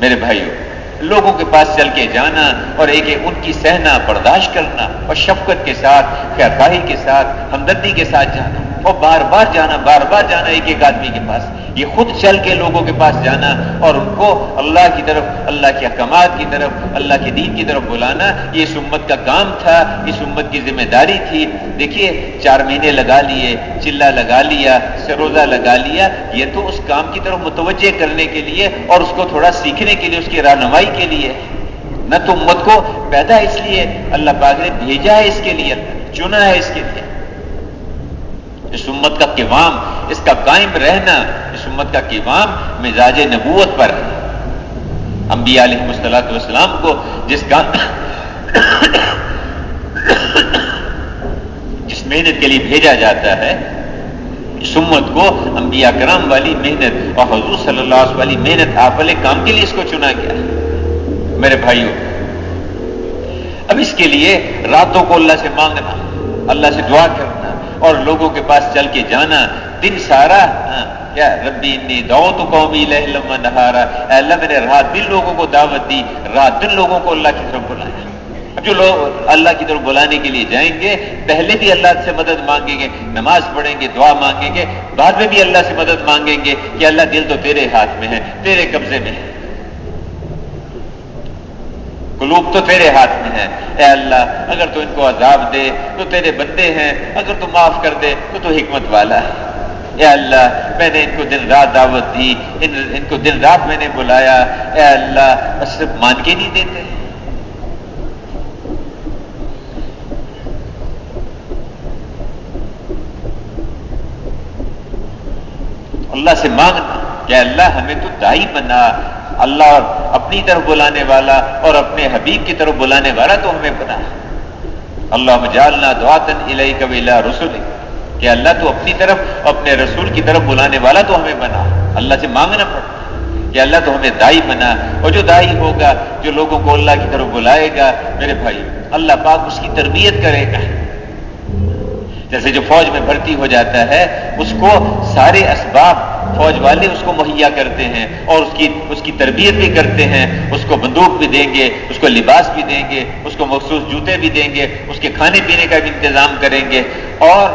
میرے بھائیوں، لوگوں کے پاس چل کے جانا اور ایک ان کی سہنا، برداشت کرنا اور شفقت کے ساتھ، خیرخواہی کے ساتھ، ہمدردی کے ساتھ جانا، اور بار بار جانا ایک ایک آدمی کے پاس، یہ خود چل کے لوگوں کے پاس جانا اور ان کو اللہ کی طرف، اللہ کے احکامات کی طرف، اللہ کے دین کی طرف بلانا، یہ اس امت کا کام تھا، اس امت کی ذمہ داری تھی۔ دیکھیے 4 مہینے لگا لیے، چلہ لگا لیا، سروزہ لگا لیا، یہ تو اس کام کی طرف متوجہ کرنے کے لیے اور اس کو تھوڑا سیکھنے کے لیے، اس کی رہنمائی کے لیے، نہ تو امت کو پیدا اس لیے اللہ پاک نے بھیجا ہے، اس کے لیے چنا ہے، اس کے لیے اس امت کا قوام، اس کا قائم رہنا، اس امت کا قوام مزاج نبوت پر ہے۔ انبیاء علیہ السلام کو جس محنت کے لیے بھیجا جاتا ہے، اس امت کو انبیاء کرام والی محنت اور حضور صلی اللہ علیہ وسلم والی محنت، آپ والے کام کے لیے اس کو چنا گیا ہے۔ میرے بھائیوں، اب اس کے لیے راتوں کو اللہ سے مانگنا، اللہ سے دعا کرنا اور لوگوں کے پاس چل کے جانا، دن سارا کیا ربی انی دعوت قومی لیلا و نہارا، اے اللہ میں نے رات دن لوگوں کو دعوت دی، رات دن لوگوں کو اللہ کی طرف بلایا۔ اب جو لوگ اللہ کی طرف بلانے کے لیے جائیں گے، پہلے بھی اللہ سے مدد مانگیں گے، نماز پڑھیں گے، دعا مانگیں گے، بعد میں بھی اللہ سے مدد مانگیں گے کہ اللہ دل تو تیرے ہاتھ میں ہے، تیرے قبضے میں ہے، قلوب تو تیرے ہاتھ میں ہے، اے اللہ اگر تو ان کو عذاب دے تو تیرے بندے ہیں، اگر تو معاف کر دے تو حکمت والا ہے۔ اے اللہ میں نے ان کو دن رات دعوت دی، ان کو دن رات میں نے بلایا، اے اللہ بس صرف مان کے نہیں دیتے۔ اللہ سے مانگنا کہ اللہ ہمیں تو دائی بنا، اللہ اپنی طرف بلانے والا اور اپنے حبیب کی طرف بلانے والا تو ہمیں بنا. اللہم جعلنا دعاۃ الیک و الی رسلک، کہ اللہ تو اپنی طرف اپنے رسول کی طرف بلانے والا تو ہمیں بنا. اللہ سے مانگنا پڑتا ہے کہ اللہ تو ہمیں داعی بنا، اور جو داعی ہوگا، جو لوگوں کو اللہ کی طرف بلائے گا، میرے بھائی اللہ پاک اس کی تربیت کرے گا. جیسے جو فوج میں بھرتی ہو جاتا ہے، اس کو سارے اسباب فوج والے اس کو مہیا کرتے ہیں اور اس کی تربیت بھی کرتے ہیں. اس کو بندوق بھی دیں گے، اس کو لباس بھی دیں گے، اس کو مخصوص جوتے بھی دیں گے، اس کے کھانے پینے کا بھی انتظام کریں گے، اور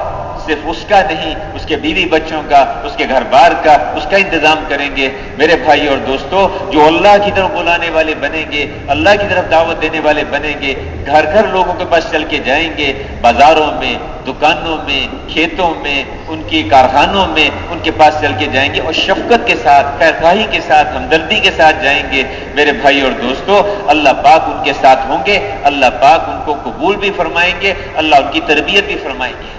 صرف اس کا نہیں، اس کے بیوی بچوں کا، اس کے گھر بار کا، اس کا انتظام کریں گے. میرے بھائی اور دوستو، جو اللہ کی طرف بلانے والے بنیں گے، اللہ کی طرف دعوت دینے والے بنیں گے، گھر گھر لوگوں کے پاس چل کے جائیں گے، بازاروں میں، دکانوں میں، کھیتوں میں، ان کی کارخانوں میں ان کے پاس چل کے جائیں گے، اور شفقت کے ساتھ، خیرخواہی کے ساتھ، ہمدردی کے ساتھ جائیں گے. میرے بھائی اور دوستو، اللہ پاک ان کے ساتھ ہوں گے، اللہ پاک ان کو قبول بھی فرمائیں گے، اللہ ان کی تربیت بھی فرمائیں گے.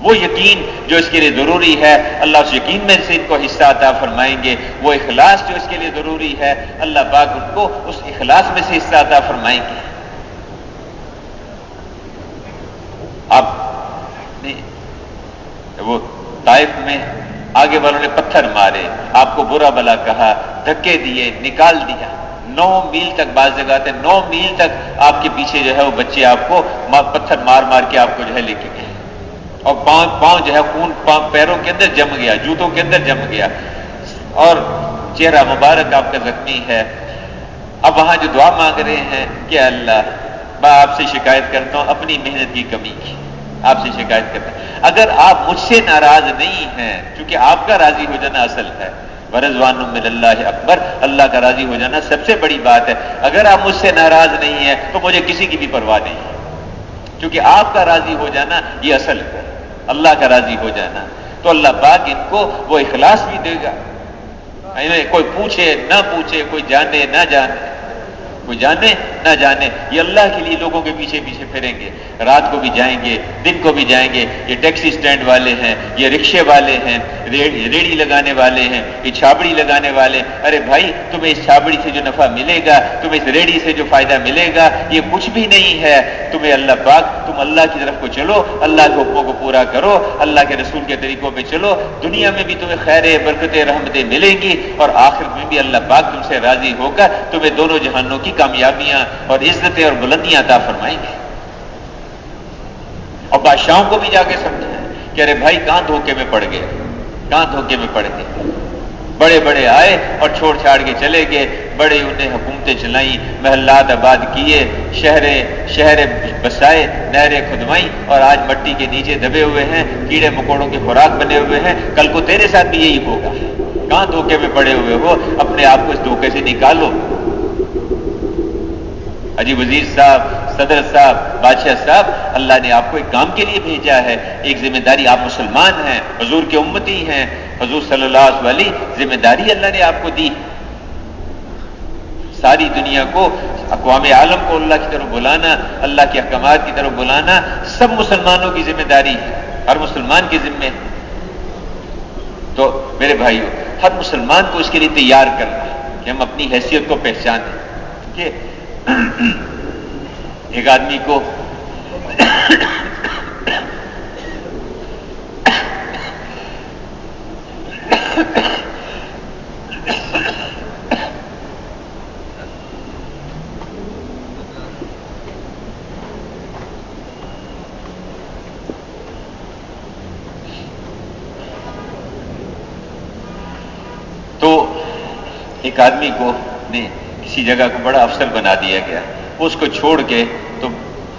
وہ یقین جو اس کے لیے ضروری ہے، اللہ اس یقین میں سے ان کو حصہ عطا فرمائیں گے. وہ اخلاص جو اس کے لیے ضروری ہے، اللہ پاک ان کو اس اخلاص میں سے حصہ عطا فرمائیں گے. اب وہ طائف میں آگے والوں نے پتھر مارے، آپ کو برا بلا کہا، دھکے دیے، نکال دیا. 9 میل تک، بعض جگہ آتے 9 میل تک آپ کے پیچھے جو ہے وہ بچے آپ کو پتھر مار مار کے آپ کو جو ہے لے کے گئے، اور پاؤں جو ہے خون پیروں کے اندر جم گیا، جوتوں کے اندر جم گیا، اور چہرہ مبارک آپ کا زخمی ہے. اب وہاں جو دعا مانگ رہے ہیں کہ اللہ، میں آپ سے شکایت کرتا ہوں اپنی محنت کی کمی کی، آپ سے شکایت کرتا ہوں. اگر آپ مجھ سے ناراض نہیں ہیں، کیونکہ آپ کا راضی ہو جانا اصل ہے، ورضوان من اللہ اکبر، اللہ کا راضی ہو جانا سب سے بڑی بات ہے. اگر آپ مجھ سے ناراض نہیں ہیں تو مجھے کسی کی بھی پرواہ نہیں ہے، کیونکہ آپ کا راضی ہو جانا یہ اصل ہے، اللہ کا راضی ہو جانا. تو اللہ پاک ان کو وہ اخلاص بھی دے گا. کوئی پوچھے نہ پوچھے، کوئی جانے نہ جانے، کوئی جانے نہ جانے، یہ اللہ کے لیے لوگوں کے پیچھے پیچھے پھریں گے. رات کو بھی جائیں گے، دن کو بھی جائیں گے. یہ ٹیکسی سٹینڈ والے ہیں، یہ رکشے والے ہیں، ریڑھی لگانے والے ہیں، یہ چھابڑی لگانے والے. ارے بھائی، تمہیں اس چھابڑی سے جو نفع ملے گا، تمہیں اس ریڑھی سے جو فائدہ ملے گا، یہ کچھ بھی نہیں ہے. تمہیں اللہ پاک، تم اللہ کی طرف کو چلو، اللہ کے حکموں کو پورا کرو، اللہ کے رسول کے طریقوں پہ چلو. دنیا میں بھی تمہیں خیر، برکتیں، رحمتیں ملیں گی، اور آخر میں بھی اللہ پاک تم سے راضی ہو کر تمہیں دونوں جہانوں کی کامیابیاں اور عزتیں اور بلندیاں عطا فرمائیں گے. اور بادشاہوں کو بھی جا کے سمجھائیں کہ ارے بھائی کہاں دھوکے میں پڑ گئے، کہاں دھوکے میں پڑ گئے. بڑے بڑے آئے اور چھوڑ چھاڑ کے چلے گئے، بڑے انہیں حکومتیں چلائیں، محلات آباد کیے، شہر بسائے، نہریں کھدوائیں، اور آج مٹی کے نیچے دبے ہوئے ہیں، کیڑے مکوڑوں کی خوراک بنے ہوئے ہیں. کل کو تیرے ساتھ بھی یہی ہوگا. کہاں دھوکے میں پڑے ہوئے ہو؟ اپنے آپ کو اس دھوکے سے نکالو. حاجی وزیر صاحب، صدر صاحب، بادشاہ صاحب، اللہ نے آپ کو ایک کام کے لیے بھیجا ہے، ایک ذمہ داری. آپ مسلمان ہیں، حضور کے امتی ہیں، حضور صلی اللہ علیہ وسلم، ذمہ داری اللہ نے آپ کو دی. ساری دنیا کو، اقوام عالم کو اللہ کی طرف بلانا، اللہ کے احکامات کی طرف بلانا، سب مسلمانوں کی ذمہ داری ہے، ہر مسلمان کے ذمے. تو میرے بھائیو، ہر مسلمان کو اس کے لیے تیار کرنا کہ ہم اپنی حیثیت کو پہچانیں. کہ ایک آدمی کو نے کسی جگہ کو بڑا افسر بنا دیا گیا. اس کو چھوڑ کے تو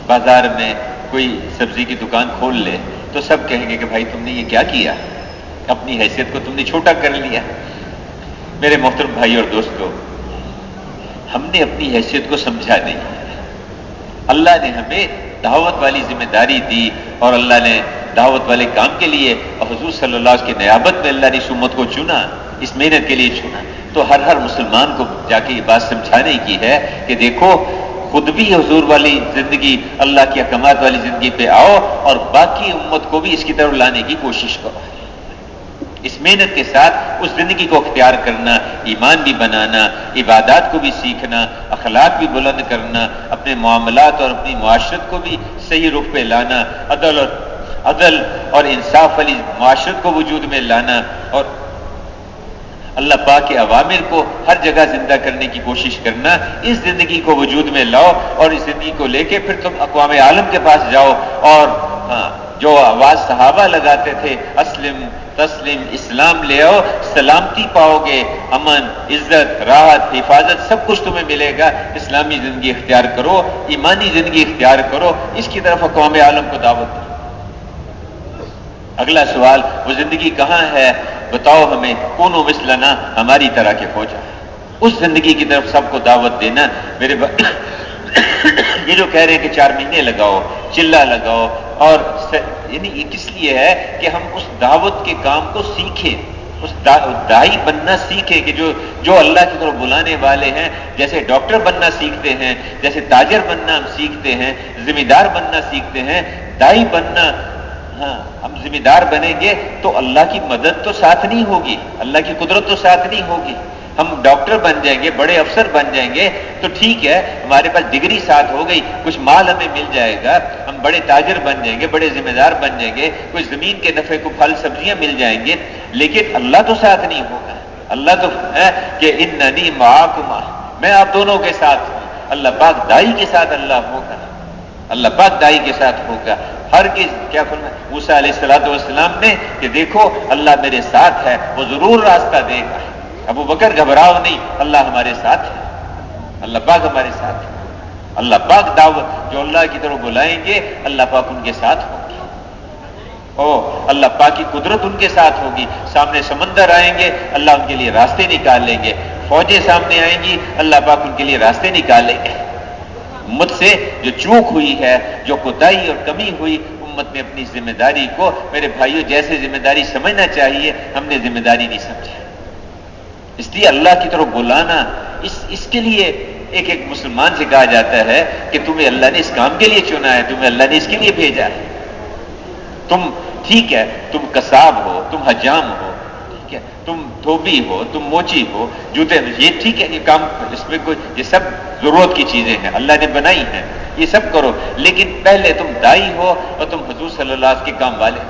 بازار میں کوئی سبزی کی دکان کھول لے تو سب کہیں گے کہ بھائی تم نے یہ کیا کیا، اپنی حیثیت کو تم نے چھوٹا کر لیا. میرے محترم بھائی اور دوستو، ہم نے اپنی حیثیت کو سمجھا نہیں. اللہ نے ہمیں دعوت والی ذمہ داری دی، اور اللہ نے دعوت والے کام کے لیے اور حضور صلی اللہ علیہ وسلم کی نیابت میں اللہ نے اس امت کو چنا، اس محنت کے لیے چنا. تو ہر مسلمان کو جا کے یہ بات سمجھانے کی ہے کہ دیکھو، خود بھی حضور والی زندگی، اللہ کی احکامات والی زندگی پہ آؤ، اور باقی امت کو بھی اس کی طرف لانے کی کوشش کرو. اس محنت کے ساتھ اس زندگی کو اختیار کرنا، ایمان بھی بنانا، عبادات کو بھی سیکھنا، اخلاق بھی بلند کرنا، اپنے معاملات اور اپنی معاشرت کو بھی صحیح رخ پہ لانا، عدل اور انصاف والی معاشرت کو وجود میں لانا، اور اللہ پاک کے اوامر کو ہر جگہ زندہ کرنے کی کوشش کرنا. اس زندگی کو وجود میں لاؤ اور اس زندگی کو لے کے پھر تم اقوام عالم کے پاس جاؤ اور جو آواز صحابہ لگاتے تھے اسلم تسلم، اسلام لے آؤ، سلامتی پاؤ گے، امن، عزت، راحت، حفاظت سب کچھ تمہیں ملے گا. اسلامی زندگی اختیار کرو، ایمانی زندگی اختیار کرو، اس کی طرف اقوام عالم کو دعوت دو. اگلا سوال، وہ زندگی کہاں ہے؟ بتاؤ ہمیں، کونو مثلنا، ہماری طرح کے ہو جائے. اس زندگی کی طرف سب کو دعوت دینا. میرے یہ جو کہہ رہے ہیں کہ 4 مہینے لگاؤ، چلہ لگاؤ، اور یعنی یہ کس لیے ہے کہ ہم اس دعوت کے کام کو سیکھیں، اس داعی بننا سیکھیں کہ جو اللہ کی طرف بلانے والے ہیں. جیسے ڈاکٹر بننا سیکھتے ہیں، جیسے تاجر بننا ہم سیکھتے ہیں، ذمہ دار بننا سیکھتے ہیں، داعی بننا. ہاں، ہم ذمہ دار بنیں گے تو اللہ کی مدد تو ساتھ نہیں ہوگی، اللہ کی قدرت تو ساتھ نہیں ہوگی. ہم ڈاکٹر بن جائیں گے، بڑے افسر بن جائیں گے تو ٹھیک ہے، ہمارے پاس ڈگری ساتھ ہو گئی، کچھ مال ہمیں مل جائے گا، ہم بڑے تاجر بن جائیں گے، بڑے ذمہ دار بن جائیں گے، کچھ زمین کے نفع کو پھل سبزیاں مل جائیں گے، لیکن اللہ تو ساتھ نہیں ہوگا. اللہ تو ہے کہ اننی معاکما، میں آپ دونوں کے ساتھ ہوں. اللہ پاک دائی کے ساتھ اللہ ہوگا، اللہ پاک دائی کے ساتھ ہوگا. ہر کس کیا فرمایا موسیٰ علیہ السلام نے کہ دیکھو اللہ میرے ساتھ ہے، وہ ضرور راستہ دے گا. ابو بکر گھبراؤ نہیں، اللہ ہمارے ساتھ ہے، اللہ پاک ہمارے ساتھ ہے. اللہ پاک دعوت جو اللہ کی طرف بلائیں گے اللہ پاک ان کے ساتھ ہوں گے. اللہ پاک کی قدرت ان کے ساتھ ہوگی. سامنے سمندر آئیں گے اللہ ان کے لیے راستے نکال لیں گے، فوجیں سامنے آئیں گی اللہ پاک ان کے لیے راستے نکالیں گے. امت سے جو چوک ہوئی ہے، جو کوتاہی اور کمی ہوئی، امت نے اپنی ذمہ داری کو، میرے بھائیوں جیسے ذمہ داری سمجھنا چاہیے ہم نے ذمہ داری نہیں سمجھا. اس لیے اللہ کی طرف بلانا، اس کے لیے ایک مسلمان سے کہا جاتا ہے کہ تمہیں اللہ نے اس کام کے لیے چنا ہے، تمہیں اللہ نے اس کے لیے بھیجا ہے. تم ٹھیک ہے، تم قصاب ہو، تم حجام ہو، ٹھیک ہے، تم دھوبی ہو، تم موچی ہو، جوتے، یہ ٹھیک ہے، یہ کام اس میں کوئی، یہ سب ضرورت کی چیزیں ہیں، اللہ نے بنائی ہیں، یہ سب کرو. لیکن پہلے تم دائی ہو اور تم حضور صلی اللہ علیہ وسلم کے کام والے.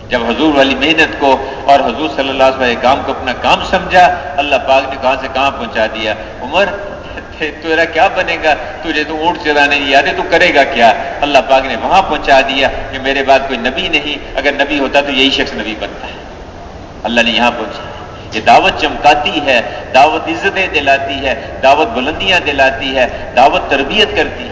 جب حضور والی محنت کو اور حضور صلی اللہ علیہ وسلم کام کو اپنا کام سمجھا، اللہ پاک نے کہاں سے کہاں پہنچا دیا. عمر تیرا کیا بنے گا، تجھے تو اونٹ چرانے نہیں آتے، تو کرے گا کیا؟ اللہ پاک نے وہاں پہنچا دیا کہ میرے بعد کوئی نبی نہیں، اگر نبی ہوتا تو یہی شخص نبی بنتا ہے. اللہ نے یہاں پہنچا. یہ دعوت چمکاتی ہے، دعوت عزتیں دلاتی ہے، دعوت بلندیاں دلاتی ہے، دعوت تربیت کرتی ہے.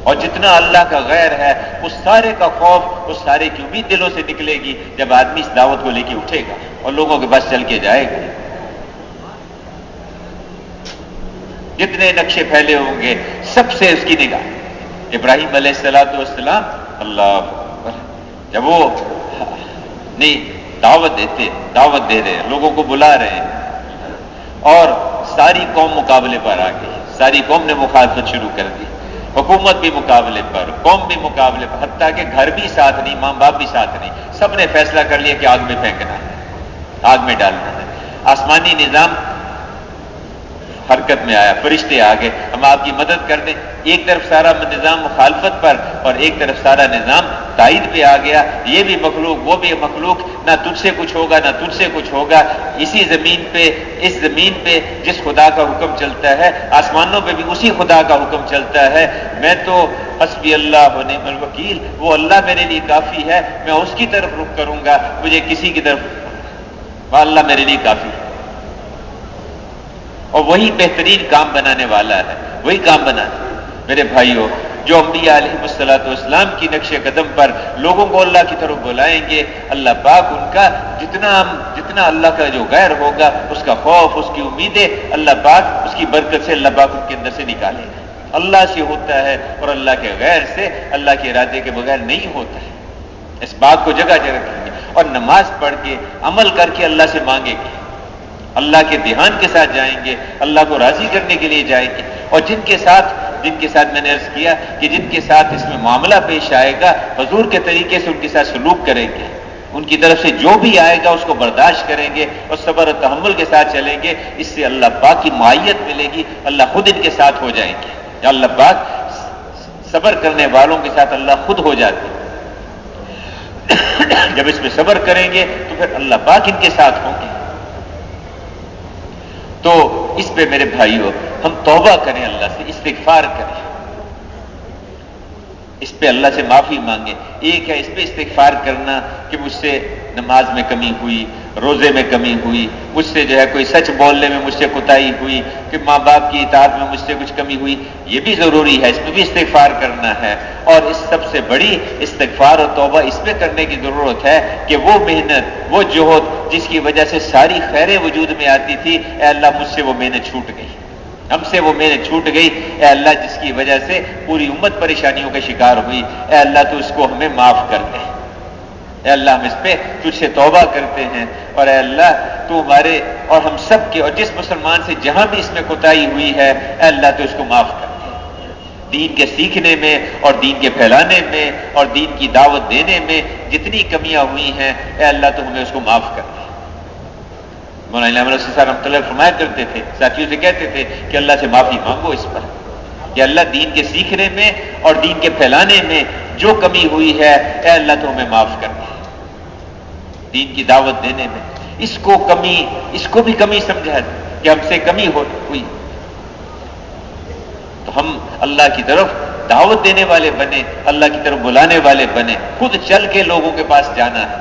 اور جتنا اللہ کا غیر ہے اس سارے کا خوف، اس سارے کی امید دلوں سے نکلے گی جب آدمی اس دعوت کو لے کے اٹھے گا اور لوگوں کے پاس چل کے جائے گا. جتنے نقشے پھیلے ہوں گے سب سے اس کی نگاہ. ابراہیم علیہ السلام اللہ اکبر، جب وہ نہیں دعوت دے رہے ہیں، لوگوں کو بلا رہے ہیں اور ساری قوم مقابلے پر آ گئی، ساری قوم نے مخالفت شروع کر دی، حکومت بھی مقابلے پر، قوم بھی مقابلے پر، حتیٰ کہ گھر بھی ساتھ نہیں، ماں باپ بھی ساتھ نہیں. سب نے فیصلہ کر لیا کہ آگ میں پھینکنا ہے، آگ میں ڈالنا ہے. آسمانی نظام حرکت میں آیا، فرشتے آ گئے ہم آپ کی مدد کر دیں. ایک طرف سارا نظام مخالفت پر اور ایک طرف سارا نظام تائید پہ آ گیا. یہ بھی مخلوق وہ بھی مخلوق، نہ تجھ سے کچھ ہوگا نہ تجھ سے کچھ ہوگا. اسی زمین پہ، اس زمین پہ جس خدا کا حکم چلتا ہے آسمانوں پہ بھی اسی خدا کا حکم چلتا ہے. میں تو حسبی اللہ و نعم الوکیل، وہ اللہ میرے لیے کافی ہے، میں اس کی طرف رخ کروں گا، مجھے کسی کی طرف، وہ اللہ میرے لیے کافی ہے. اور وہی بہترین کام بنانے والا ہے، وہی کام بنانا. میرے بھائیوں، جو انبیاء علیہ السلام کی نقش قدم پر لوگوں کو اللہ کی طرف بلائیں گے، اللہ پاک ان کا جتنا اللہ کا جو غیر ہوگا، اس کا خوف، اس کی امیدیں، اللہ پاک اس کی برکت سے اللہ پاک ان کے اندر سے نکالے گا. اللہ سے ہوتا ہے اور اللہ کے غیر سے، اللہ کے ارادے کے بغیر نہیں ہوتا ہے. اس بات کو جگہ جگہ رکھیں گے اور نماز پڑھ کے عمل کر کے اللہ سے مانگیں گے، اللہ کے دھیان کے ساتھ جائیں گے، اللہ کو راضی کرنے کے لیے جائیں گے. اور جن کے ساتھ میں نے عرض کیا کہ جن کے ساتھ اس میں معاملہ پیش آئے گا، حضور کے طریقے سے ان کے ساتھ سلوک کریں گے، ان کی طرف سے جو بھی آئے گا اس کو برداشت کریں گے اور صبر و تحمل کے ساتھ چلیں گے، اس سے اللہ پاک کی معیت ملے گی، اللہ خود ان کے ساتھ ہو جائیں گے۔ یا اللہ پاک صبر کرنے والوں کے ساتھ اللہ خود ہو جاتے ہیں۔ جب اس پہ صبر کریں گے تو پھر اللہ پاک ان کے ساتھ ہوں گے۔ تو اس پہ میرے بھائیوں ہم توبہ کریں، اللہ سے استغفار کریں، اس پہ اللہ سے معافی مانگیں۔ ایک ہے اس پہ استغفار کرنا کہ مجھ سے نماز میں کمی ہوئی، روزے میں کمی ہوئی، مجھ سے جو ہے کوئی سچ بولنے میں مجھ سے کوتاہی ہوئی، کہ ماں باپ کی اطاعت میں مجھ سے کچھ کمی ہوئی، یہ بھی ضروری ہے، اس پہ بھی استغفار کرنا ہے۔ اور اس سب سے بڑی استغفار اور توبہ اس پہ کرنے کی ضرورت ہے کہ وہ محنت، وہ جہد جس کی وجہ سے ساری خیریں وجود میں آتی تھی، اے اللہ مجھ سے وہ محنت چھوٹ گئی، ہم سے وہ محنت چھوٹ گئی، اے اللہ جس کی وجہ سے پوری امت پریشانیوں کا شکار ہوئی، اے اللہ تو اس کو ہمیں معاف کر دے، اے اللہ ہم اس پہ تجھ سے توبہ کرتے ہیں، اور اے اللہ تو ہمارے اور ہم سب کے اور جس مسلمان سے جہاں بھی اس میں کوتاہی ہوئی ہے، اے اللہ تو اس کو معاف کر دے۔ دین کے سیکھنے میں اور دین کے پھیلانے میں اور دین کی دعوت دینے میں جتنی کمیاں ہوئی ہیں، اے اللہ تو ہمیں اس کو معاف کر دے۔ مولانا عمر صاحب رحمۃ اللہ فرمایا کرتے تھے، ساتھیوں سے کہتے تھے کہ اللہ سے معافی مانگو اس پر، کہ اللہ دین کے سیکھنے میں اور دین کے پھیلانے میں جو کمی ہوئی ہے، اے اللہ تو ہمیں معاف کر دے۔ دین کی دعوت دینے میں اس کو بھی کمی سمجھا کہ ہم سے کمی ہوئی، تو ہم اللہ کی طرف دعوت دینے والے بنے، اللہ کی طرف بلانے والے بنے، خود چل کے لوگوں کے پاس جانا ہے،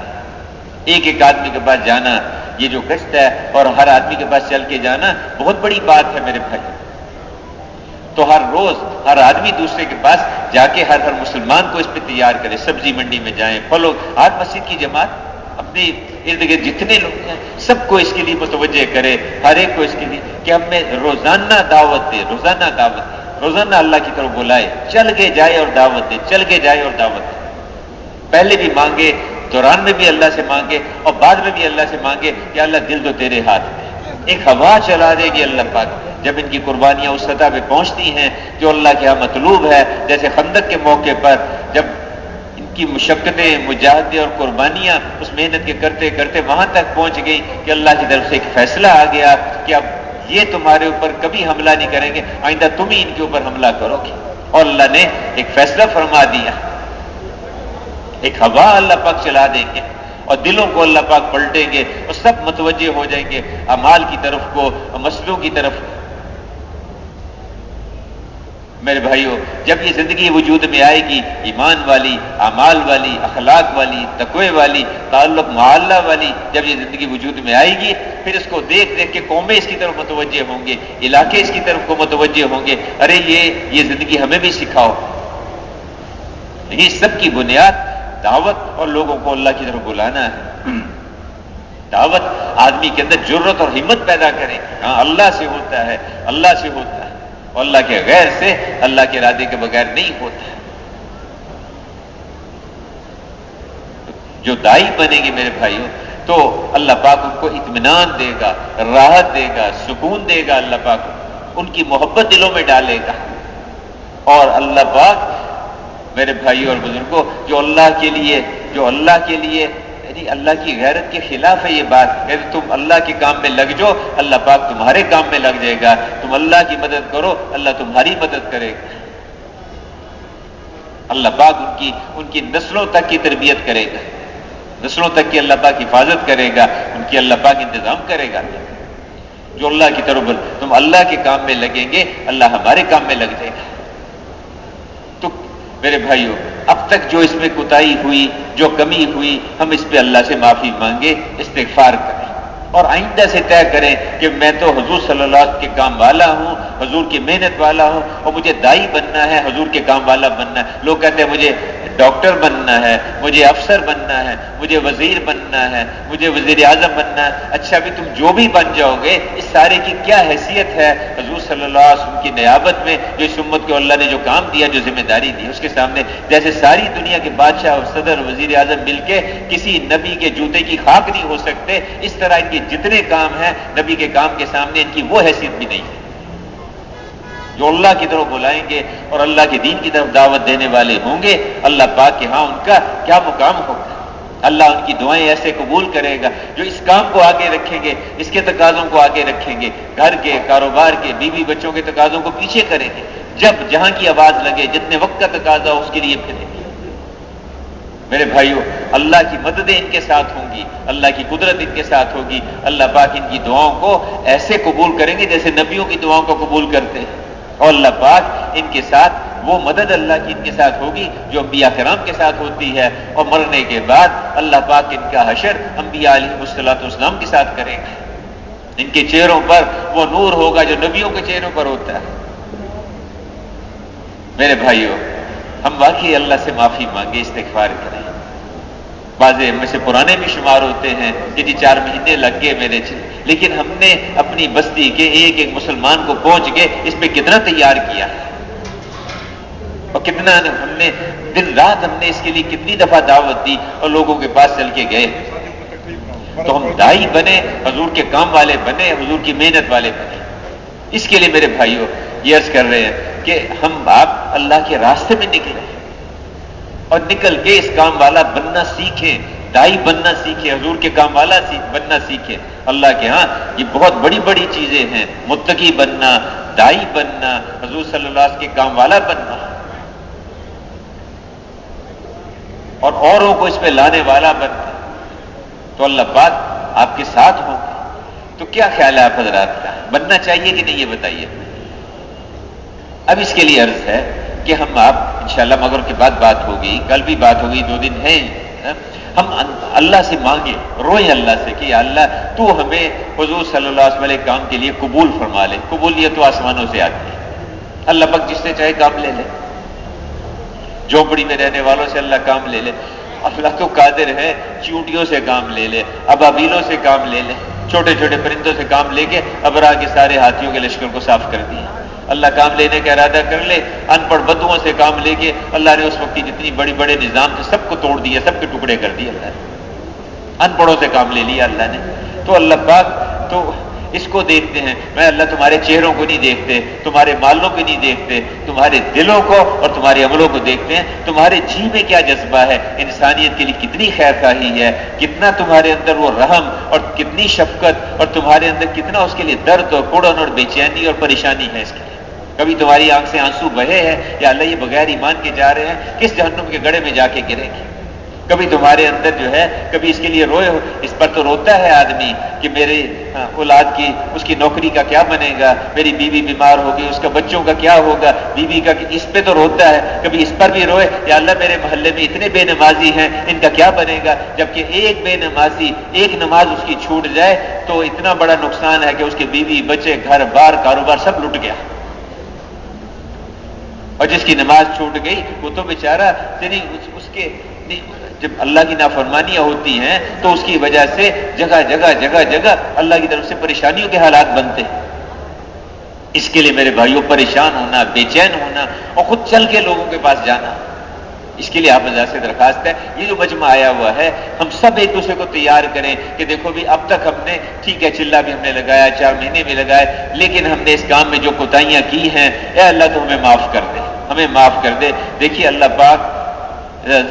ایک ایک آدمی کے پاس جانا، یہ جو گشت ہے اور ہر آدمی کے پاس چل کے جانا بہت بڑی بات ہے میرے بھائی۔ تو ہر روز ہر آدمی دوسرے کے پاس جا کے ہر مسلمان کو اس پہ تیار کرے، سبزی منڈی میں جائیں، پھلوں، ہر مسجد کی جماعت اپنے ارد گرد جتنے لوگ ہیں سب کو اس کے لیے متوجہ کرے، ہر ایک کو اس کے لیے کہ ہمیں روزانہ دعوت دے، روزانہ دعوت دے، روزانہ اللہ کی طرف بلائے، چل کے جائے اور دعوت دے، چل کے جائے اور دعوت دے۔ پہلے بھی مانگے، دوران میں بھی اللہ سے مانگے اور بعد میں بھی اللہ سے مانگے کہ اللہ دل تو تیرے ہاتھ میں۔ ایک ہوا چلا دے گی اللہ پاک جب ان کی قربانیاں اس سطح پہ پہنچتی ہیں جو اللہ کے ہاں مطلوب ہے، جیسے خندق کے موقع پر جب ان کی مشقتیں، مجاہدے اور قربانیاں اس محنت کے کرتے کرتے وہاں تک پہنچ گئی کہ اللہ کی طرف سے ایک فیصلہ آ گیا کہ اب یہ تمہارے اوپر کبھی حملہ نہیں کریں گے، آئندہ تم ہی ان کے اوپر حملہ کرو گے، اور اللہ نے ایک فیصلہ فرما دیا، ایک ہوا اللہ پاک چلا دیں گے اور دلوں کو اللہ پاک پلٹیں گے اور سب متوجہ ہو جائیں گے اعمال کی طرف کو، مسلوں کی طرف۔ میرے بھائیوں جب یہ زندگی وجود میں آئے گی، ایمان والی، اعمال والی، اخلاق والی، تقوی والی، تعلق معلّہ والی، جب یہ زندگی وجود میں آئے گی پھر اس کو دیکھ دیکھ کے قومیں اس کی طرف متوجہ ہوں گے، علاقے اس کی طرف کو متوجہ ہوں گے، ارے یہ زندگی ہمیں بھی سکھاؤ۔ یہ سب کی بنیاد دعوت اور لوگوں کو اللہ کی طرف بلانا ہے۔ دعوت آدمی کے اندر جرت اور ہمت پیدا کرے، ہاں اللہ سے ہوتا ہے، اللہ سے ہوتا ہے، اور اللہ کے غیر سے، اللہ کے ارادے کے بغیر نہیں ہوتا ہے۔ جو دائی بنے گی میرے بھائیوں تو اللہ پاک ان کو اطمینان دے گا، راحت دے گا، سکون دے گا، اللہ پاک ان کی محبت دلوں میں ڈالے گا، اور اللہ پاک میرے بھائیوں اور بزرگوں جو اللہ کے لیے یعنی اللہ کی غیرت کے خلاف ہے یہ بات کہ تم اللہ کے کام میں لگ جاؤ، اللہ پاک تمہارے کام میں لگ جائے گا، تم اللہ کی مدد کرو، اللہ تمہاری مدد کرے گا، اللہ پاک ان کی نسلوں تک کی تربیت کرے گا، نسلوں تک کی اللہ پاک حفاظت کرے گا، ان کی اللہ پاک انتظام کرے گا۔ جو اللہ کی طرف تم اللہ کے کام میں لگیں گے، اللہ ہمارے کام میں لگ جائے گا۔ تو میرے بھائیوں اب تک جو اس میں کوتاہی ہوئی، جو کمی ہوئی، ہم اس پہ اللہ سے معافی مانگے، استغفار کریں، اور آئندہ سے طے کریں کہ میں تو حضور صلی اللہ علیہ وسلم کے کام والا ہوں، حضور کی محنت والا ہوں، اور مجھے دائی بننا ہے، حضور کے کام والا بننا ہے۔ لوگ کہتے ہیں مجھے ڈاکٹر بننا ہے، مجھے افسر بننا ہے، مجھے وزیر بننا ہے، مجھے وزیر اعظم بننا ہے۔ اچھا بھی تم جو بھی بن جاؤ گے اس سارے کی کیا حیثیت ہے حضور صلی اللہ علیہ وسلم کی نیابت میں، جو اس امت کو اللہ نے جو کام دیا، جو ذمہ داری دی اس کے سامنے؟ جیسے ساری دنیا کے بادشاہ اور صدر وزیر اعظم مل کے کسی نبی کے جوتے کی خاک نہیں ہو سکتے، اس طرح ان کے جتنے کام ہیں نبی کے کام کے سامنے ان کی وہ حیثیت بھی نہیں ہے۔ جو اللہ کی طرف بلائیں گے اور اللہ کے دین کی طرف دعوت دینے والے ہوں گے، اللہ پاک کے ہاں ان کا کیا مقام ہوگا، اللہ ان کی دعائیں ایسے قبول کرے گا جو اس کام کو آگے رکھیں گے، اس کے تقاضوں کو آگے رکھیں گے، گھر کے، کاروبار کے، بیوی بچوں کے تقاضوں کو پیچھے کریں گے، جب جہاں کی آواز لگے، جتنے وقت کا تقاضا ہو اس کے لیے پھریں گے۔ میرے بھائیوں، اللہ کی مددیں ان کے ساتھ ہوں گی، اللہ کی قدرت ان کے ساتھ ہوگی، اللہ پاک ان کی دعاؤں کو ایسے قبول کریں گے جیسے نبیوں کی دعاؤں کو قبول کرتے ہیں، اور اللہ پاک ان کے ساتھ وہ مدد اللہ کی ان کے ساتھ ہوگی جو انبیاء کرام کے ساتھ ہوتی ہے، اور مرنے کے بعد اللہ پاک ان کا حشر انبیاء علیہ الصلوۃ والسلام کے ساتھ کریں گے۔ ان کے چہروں پر وہ نور ہوگا جو نبیوں کے چہروں پر ہوتا ہے۔ میرے بھائیوں، ہم واقعی اللہ سے معافی مانگے، استغفار کریں۔ بعض میں سے پرانے بھی شمار ہوتے ہیں کہ جی 4 مہینے لگ گئے میرے لیکن ہم نے اپنی بستی کے ایک ایک مسلمان کو پہنچ کے اس پہ کتنا تیار کیا ہے، اور کتنا ہم نے دن رات ہم نے اس کے لیے کتنی دفعہ دعوت دی اور لوگوں کے پاس چل کے گئے۔ تو ہم دائی بنے، حضور کے کام والے بنے، حضور کی محنت والے بنے۔ اس کے لیے میرے بھائیوں یہ عرض کر رہے ہیں کہ ہم آپ اللہ کے راستے میں نکلیں اور نکل کے اس کام والا بننا سیکھیں، دائی بننا سیکھیں، حضور کے کام والا بننا سیکھیں۔ اللہ کے ہاں یہ بہت بڑی بڑی چیزیں ہیں، متقی بننا، دائی بننا، حضور صلی اللہ علیہ وسلم کے کام والا بننا، اور اوروں کو اس پہ لانے والا بننا۔ تو اللہ پاک آپ کے ساتھ ہوں گے۔ تو کیا خیال ہے آپ حضرات کا، بننا چاہیے کہ نہیں، یہ بتائیے۔ اب اس کے لیے عرض ہے کہ ہم آپ انشاءاللہ مگر کے بعد بات ہوگی، کل بھی بات ہوگی، 2 دن ہیں، ہم اللہ سے مانگے، روئیں اللہ سے کہ یا اللہ تو ہمیں حضور صلی اللہ علیہ وسلم کام کے لیے قبول فرما لے۔ قبولیت تو آسمانوں سے آتی ہے، اللہ پاک جس سے چاہے کام لے لے، جھونپڑی میں رہنے والوں سے اللہ کام لے لے، اللہ تو قادر ہے چیونٹیوں سے کام لے لے، ابابیلوں سے کام لے لے، چھوٹے چھوٹے پرندوں سے کام لے کے ابرا کے سارے ہاتھیوں کے لشکر کو صاف کر دیا۔ اللہ کام لینے کا ارادہ کر لے، ان پڑھ بدوؤں سے کام لے کے اللہ نے اس وقت کی جتنی بڑی بڑے نظام تھے سب کو توڑ دیا، سب کے ٹکڑے کر دیے اللہ نے، ان پڑھوں سے کام لے لیا اللہ نے۔ تو اللہ پاک تو اس کو دیکھتے ہیں، میں اللہ تمہارے چہروں کو نہیں دیکھتے، تمہارے مالوں کو نہیں دیکھتے، تمہارے دلوں کو اور تمہارے عملوں کو دیکھتے ہیں، تمہارے جی میں کیا جذبہ ہے، انسانیت کے لیے کتنی خیر خواہی ہے، کتنا تمہارے اندر وہ رحم اور کتنی شفقت، اور تمہارے اندر کتنا اس کے لیے درد اور کوڑن اور بے چینی اور پریشانی ہے اس کے لیے۔ کبھی تمہاری آنکھ سے آنسو بہے ہیں یا اللہ یہ بغیر ایمان کے جا رہے ہیں، کس جہنم کے گڑھے میں جا کے گریں گے۔ کبھی تمہارے اندر جو ہے کبھی اس کے لیے روئے ہو، اس پر تو روتا ہے آدمی کہ میرے اولاد کی، اس کی نوکری کا کیا بنے گا، میری بیوی بیمار ہوگی، اس کا بچوں کا کیا ہوگا، بیوی کا، اس پہ تو روتا ہے۔ کبھی اس پر بھی روئے یا اللہ میرے محلے میں اتنے بے نمازی ہیں، ان کا کیا بنے گا، جبکہ ایک بے نمازی، ایک نماز اس کی چھوٹ جائے تو اتنا بڑا نقصان ہے کہ اس کے بیوی بچے گھر بار کاروبار سب لٹ گیا۔ اور جس کی نماز چھوٹ گئی وہ تو بیچارہ اس کے جب اللہ کی نافرمانیاں ہوتی ہیں تو اس کی وجہ سے جگہ جگہ جگہ جگہ اللہ کی طرف سے پریشانیوں کے حالات بنتے ہیں۔ اس کے لیے میرے بھائیوں پریشان ہونا، بے چین ہونا اور خود چل کے لوگوں کے پاس جانا، اس کے لیے آپ حضرات سے درخواست ہے، یہ جو مجمع آیا ہوا ہے ہم سب ایک دوسرے کو تیار کریں کہ دیکھو بھی اب تک ہم نے ٹھیک ہے چلہ بھی ہم نے لگایا، 4 مہینے بھی لگائے، لیکن ہم نے اس کام میں جو کوتاہیاں کی ہیں اے اللہ تو ہمیں معاف کر دے، ہمیں معاف کر دے۔ دیکھیے اللہ پاک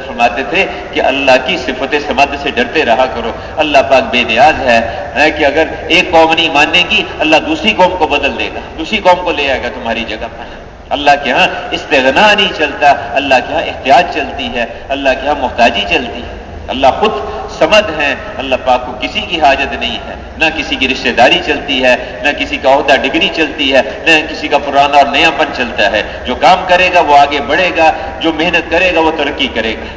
فرماتے تھے کہ اللہ کی صفت صمد سے ڈرتے رہا کرو۔ اللہ پاک بے نیاز ہے کہ اگر ایک قوم نہیں ماننے گی اللہ دوسری قوم کو بدل دے گا، دوسری قوم کو لے آئے گا تمہاری جگہ پر۔ اللہ کے ہاں استغنا نہیں چلتا، اللہ کے ہاں احتیاج چلتی ہے، اللہ کے ہاں محتاجی چلتی ہے۔ اللہ خود صمد ہیں، اللہ پاک کو کسی کی حاجت نہیں ہے، نہ کسی کی رشتہ داری چلتی ہے، نہ کسی کا عہدہ ڈگری چلتی ہے، نہ کسی کا پرانا اور نیا پن چلتا ہے۔ جو کام کرے گا وہ آگے بڑھے گا، جو محنت کرے گا وہ ترقی کرے گا۔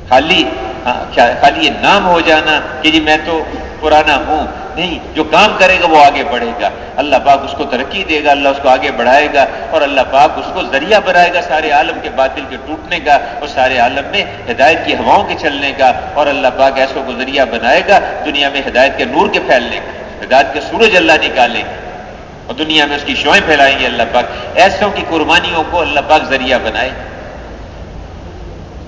خالی یہ نام ہو جانا کہ جی میں تو پرانا ہوں، نہیں، جو کام کرے گا وہ آگے بڑھے گا، اللہ پاک اس کو ترقی دے گا، اللہ اس کو آگے بڑھائے گا، اور اللہ پاک اس کو ذریعہ بنائے گا سارے عالم کے باطل کے ٹوٹنے کا اور سارے عالم میں ہدایت کی ہواؤں کے چلنے کا، اور اللہ پاک ایسوں کو ذریعہ بنائے گا دنیا میں ہدایت کے نور کے پھیلنے کا، ہدایت کے سورج اللہ نکالیں گے اور دنیا میں اس کی شعائیں پھیلائیں گے۔ اللہ پاک ایسوں کی قربانیوں کو اللہ پاک ذریعہ بنائے۔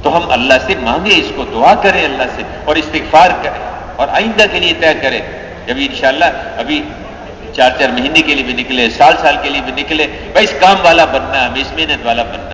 تو ہم اللہ سے مانگے، اس کو دعا کریں اللہ سے اور استغفار کریں اور آئندہ کے لیے طے کریں۔ جب انشاءاللہ ابھی 4 مہینے کے لیے بھی نکلے، سال کے لیے بھی نکلے، بھائی اس کام والا بننا، ہمیں اس محنت والا بننا۔